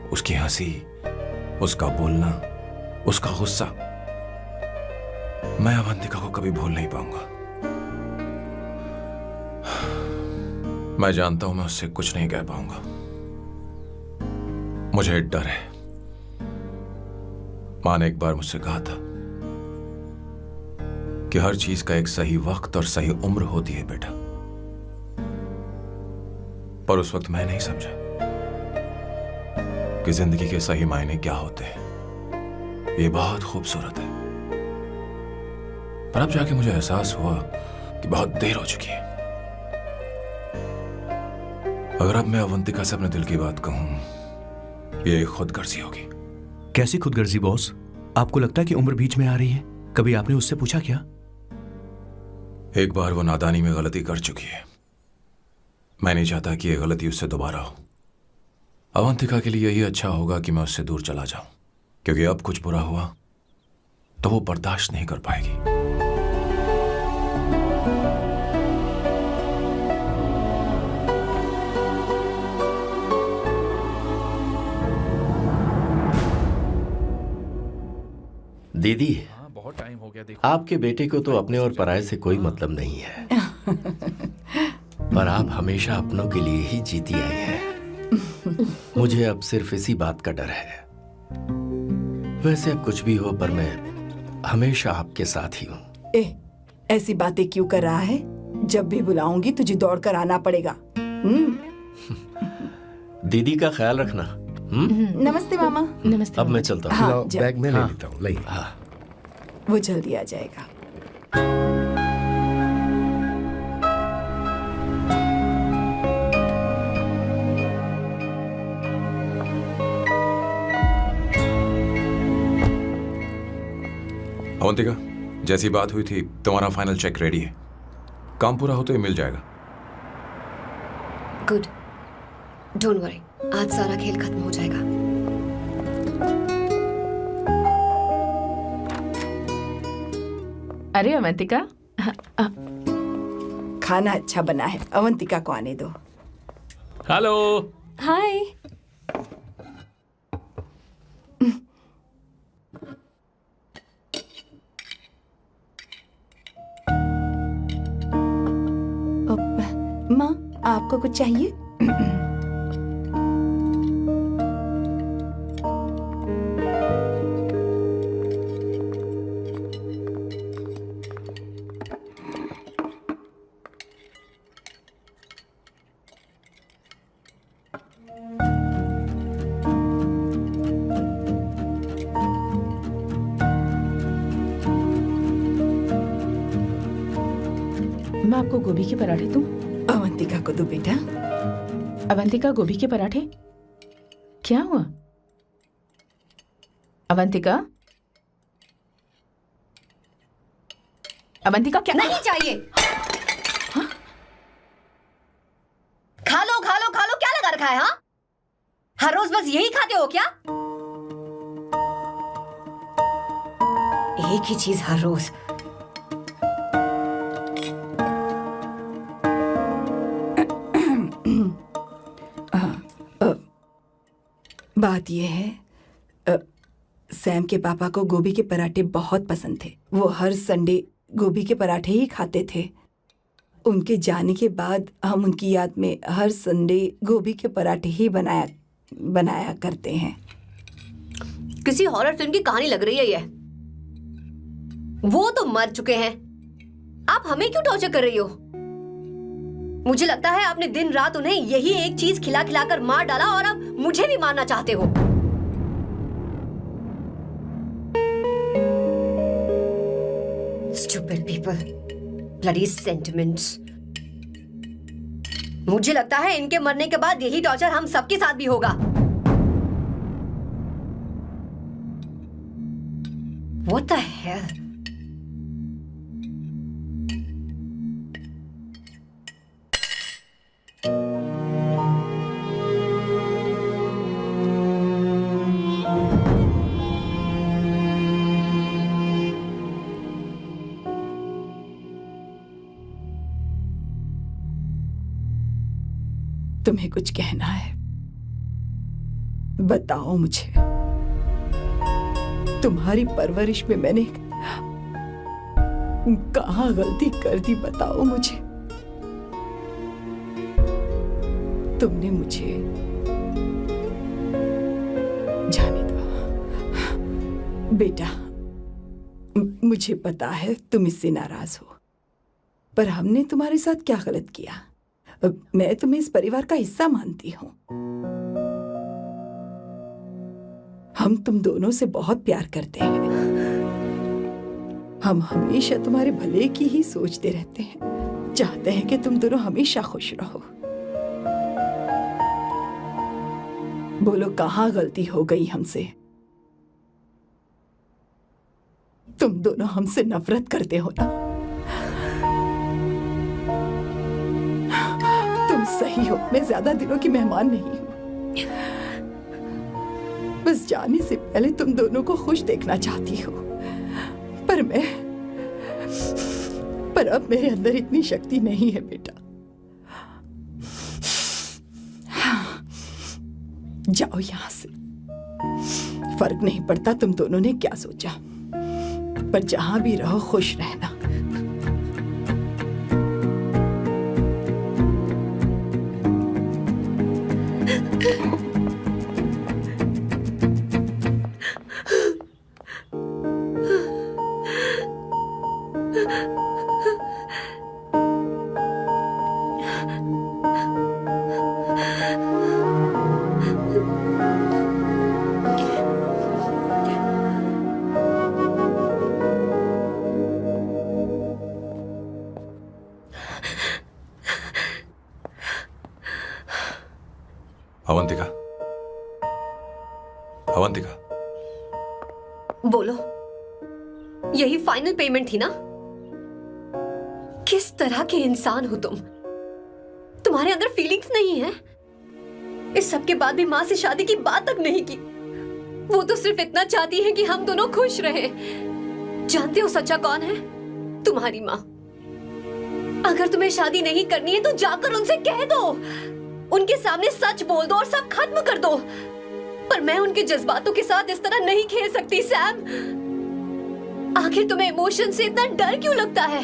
उसकी हंसी, उसका बोलना, उसका गुस्सा, मैं अवंतिका को कभी भूल नहीं पाऊंगा। मैं जानता हूं मैं उससे कुछ नहीं कह पाऊंगा। मुझे डर है। मां ने एक बार मुझसे कहा था कि हर चीज का एक सही वक्त और सही उम्र होती है बेटा, पर उस वक्त मैं नहीं समझा कि जिंदगी के सही मायने क्या होते हैं। ये बहुत खूबसूरत है, पर अब जाके मुझे एहसास हुआ कि बहुत देर हो चुकी है। अगर अब मैं अवंतिका से अपने दिल की बात कहूं, ये खुदगर्जी होगी।
कैसी खुदगर्जी बॉस? आपको लगता है कि उम्र बीच में आ रही है? कभी आपने उससे पूछा क्या?
एक बार वो नादानी में गलती कर चुकी है। मैं नहीं चाहता कि ये गलती उससे दोबारा हो। अवंतिका के लिए यही अच्छा होगा कि मैं उससे दूर चला जाऊं, क्योंकि अब कुछ बुरा हुआ तो वो बर्दाश्त नहीं कर पाएगी।
दीदी,
बहुत टाइम हो गया। देखो,
आपके बेटे को तो अपने और पराये से कोई मतलब नहीं है, पर आप हमेशा अपनों के लिए ही जीती आई हैं। मुझे अब सिर्फ इसी बात का डर है। वैसे अब कुछ भी हो, पर मैं हमेशा आपके साथ ही हूँ।
ऐसी बातें क्यों कर रहा है? जब भी बुलाऊंगी तुझे दौड़ कर आना पड़ेगा।
दीदी का ख्याल रखना।
नमस्ते मामा।
नमस्ते।
अब मैं चलता हूँ।
हाँ,
लाओ,
जा।
बैग में ले लेता हूँ। लाइए।
हाँ,
वो जल्दी आ जाएगा।
अवंतिका, जैसी बात हुई थी तुम्हारा फाइनल चेक रेडी है। काम पूरा होते ही मिल जाएगा।
गुड, डोंट वरी, आज सारा खेल खत्म हो जाएगा।
अरे अवंतिका,
खाना अच्छा बना है, अवंतिका को आने दो।
हेलो।
हाय।
माँ, आपको कुछ चाहिए?
मैं आपको गोभी के पराठे दूं?
अवंतिका को दो बेटा।
अवंतिका, गोभी के पराठे? क्या हुआ अवंतिका? अवंतिका, क्या?
नहीं चाहिए।
हाँ?
खा लो खा लो खा लो, क्या लगा रखा है? हाँ, हर रोज बस यही खाते हो क्या? एक ही चीज हर रोज।
बात यह है, सैम के पापा को गोभी के पराठे बहुत पसंद थे। वो हर संडे गोभी के पराठे ही खाते थे। उनके जाने के बाद हम उनकी याद में हर संडे गोभी के पराठे ही बनाया करते हैं।
किसी हॉरर फिल्म की कहानी लग रही है ये। वो तो मर चुके हैं, आप हमें क्यों टॉर्चर कर रही हो? मुझे लगता है आपने दिन रात उन्हें यही एक चीज खिला खिलाकर मार डाला और अब मुझे भी मारना चाहते हो। Stupid people, bloody sentiments। मुझे लगता है इनके मरने के बाद यही टॉर्चर हम सबके साथ भी होगा। What the hell?
तुम्हें कुछ कहना है? बताओ मुझे। तुम्हारी परवरिश में मैंने कहाँ गलती कर दी, बताओ मुझे। तुमने मुझे जाने दो बेटा। मुझे पता है तुम इससे नाराज हो, पर हमने तुम्हारे साथ क्या गलत किया? मैं तुम्हें इस परिवार का हिस्सा मानती हूँ। हम तुम दोनों से बहुत प्यार करते हैं। हम हमेशा तुम्हारे भले की ही सोचते रहते हैं, चाहते हैं कि तुम दोनों हमेशा खुश रहो। बोलो, कहाँ गलती हो गई हमसे? तुम दोनों हमसे नफरत करते हो ना? तुम सही हो, मैं ज्यादा दिनों की मेहमान नहीं हूं। बस जाने से पहले तुम दोनों को खुश देखना चाहती हूँ, पर अब मेरे अंदर इतनी शक्ति नहीं है बेटा। जाओ यहां से। फर्क नहीं पड़ता तुम दोनों ने क्या सोचा, पर जहां भी रहो खुश रहना।
यही फाइनल पेमेंट थी ना? किस तरह के इंसान हो तुम? तुम्हारे अंदर फीलिंग्स नहीं है? इस सब के बाद भी माँ से शादी की बात तक नहीं की। वो तो सिर्फ इतना चाहती है कि हम दोनों खुश रहें। जानते हो सच्चा कौन है? तुम्हारी माँ। अगर तुम्हें शादी नहीं करनी है तो जाकर उनसे कह दो, उनके सामने सच बोल दो और सब खत्म कर दो। पर मैं उनके जज्बातों के साथ इस तरह नहीं खेल सकती सैम। आखिर तुम्हें इमोशन से इतना डर क्यों लगता है?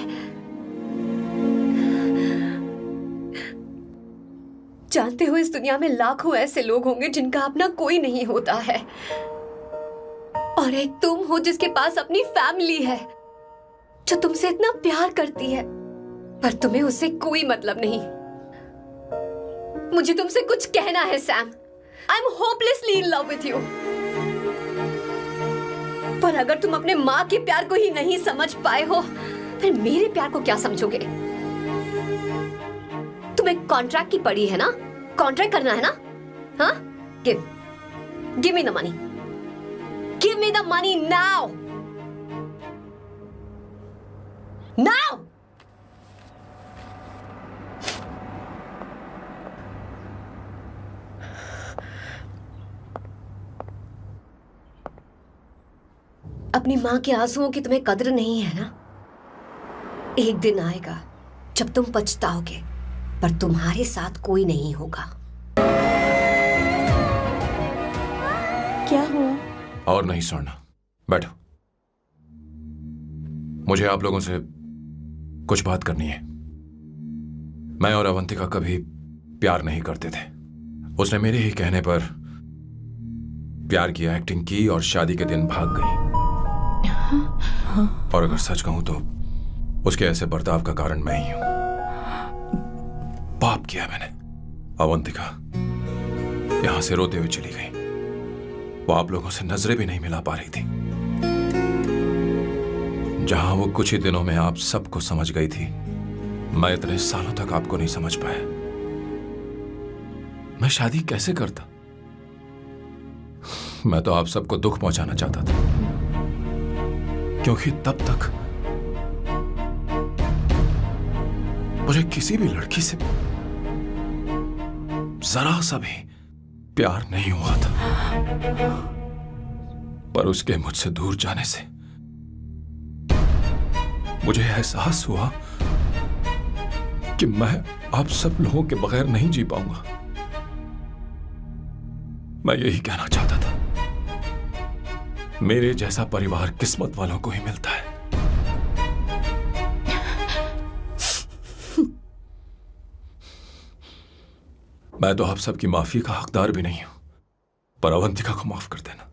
जानते हो इस दुनिया में लाखों ऐसे लोग होंगे जिनका अपना कोई नहीं होता है, और एक तुम हो जिसके पास अपनी फैमिली है जो तुमसे इतना प्यार करती है, पर तुम्हें उससे कोई मतलब नहीं। मुझे तुमसे कुछ कहना है Sam. I am hopelessly in love with you. पर अगर तुम अपने माँ के प्यार को ही नहीं समझ पाए हो, फिर मेरे प्यार को क्या समझोगे? तुम्हें कॉन्ट्रैक्ट की पड़ी है ना? कॉन्ट्रैक्ट करना है ना? हाँ? Give me the money. Give me the money now. Now. अपनी मां के आंसुओं की तुम्हें कद्र नहीं है ना? एक दिन आएगा जब तुम पछताओगे, पर तुम्हारे साथ कोई नहीं होगा।
क्या हुआ?
और नहीं स्वर्णा, बैठो। मुझे आप लोगों से कुछ बात करनी है। मैं और अवंतिका कभी प्यार नहीं करते थे। उसने मेरे ही कहने पर प्यार की एक्टिंग की और शादी के दिन भाग गई। और अगर सच कहूं तो उसके ऐसे बर्ताव का कारण मैं ही हूं। पाप किया मैंने। अवंतिका यहां से रोते हुए चली गई। वो आप लोगों से नजरें भी नहीं मिला पा रही थी। जहां वो कुछ ही दिनों में आप सबको समझ गई थी, मैं इतने सालों तक आपको नहीं समझ पाया। मैं शादी कैसे करता? मैं तो आप सबको दुख पहुंचाना चाहता था, क्योंकि तब तक मुझे किसी भी लड़की से जरा सा भी प्यार नहीं हुआ था। पर उसके मुझसे दूर जाने से मुझे एहसास हुआ कि मैं आप सब लोगों के बगैर नहीं जी पाऊंगा। मैं यही कहना चाहता था, मेरे जैसा परिवार किस्मत वालों को ही मिलता है। मैं तो आप सबकी माफी का हकदार भी नहीं हूं, पर अवंतिका को माफ कर देना।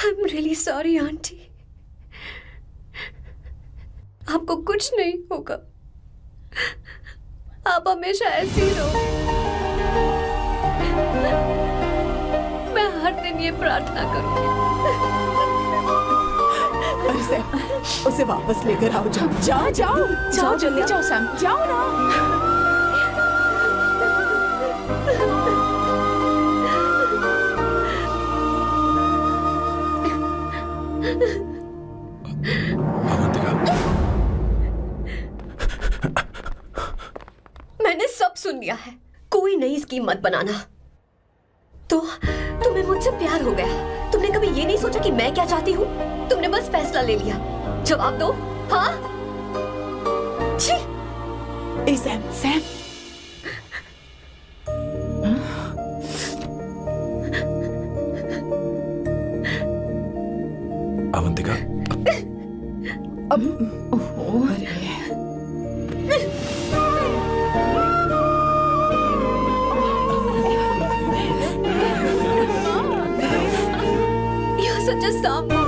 I'm really sorry, aunty. आपको कुछ नहीं होगा। आप हमेशा ऐसी ही रहो। मैं हर दिन ये प्रार्थना करूंगी।
अरे सैम, उसे वापस लेकर आओ। जाओ जाओ जाओ
जाओ जल्दी जाओ सैम।
जाओ ना।
मैंने सब सुन लिया है। कोई नई स्कीम मत बनाना। तो तुम्हें मुझसे प्यार हो गया। तुमने कभी ये नहीं सोचा कि मैं क्या चाहती हूँ? तुमने बस फैसला ले लिया। जवाब दो। हाँ? छी!
ए सैम, सैम।
अवंतिका,
सामने।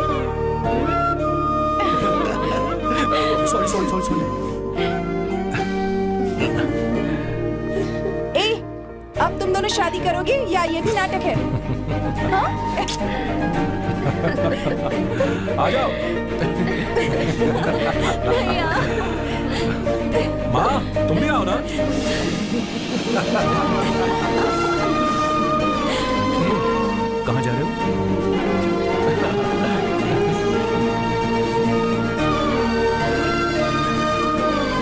Sorry sorry sorry sorry.
ए, अब तुम दोनों शादी करोगे या ये भी नाटक है? हाँ?
आ जाओ। माँ, तुम भी आओ ना।
कहाँ जा रहे हो?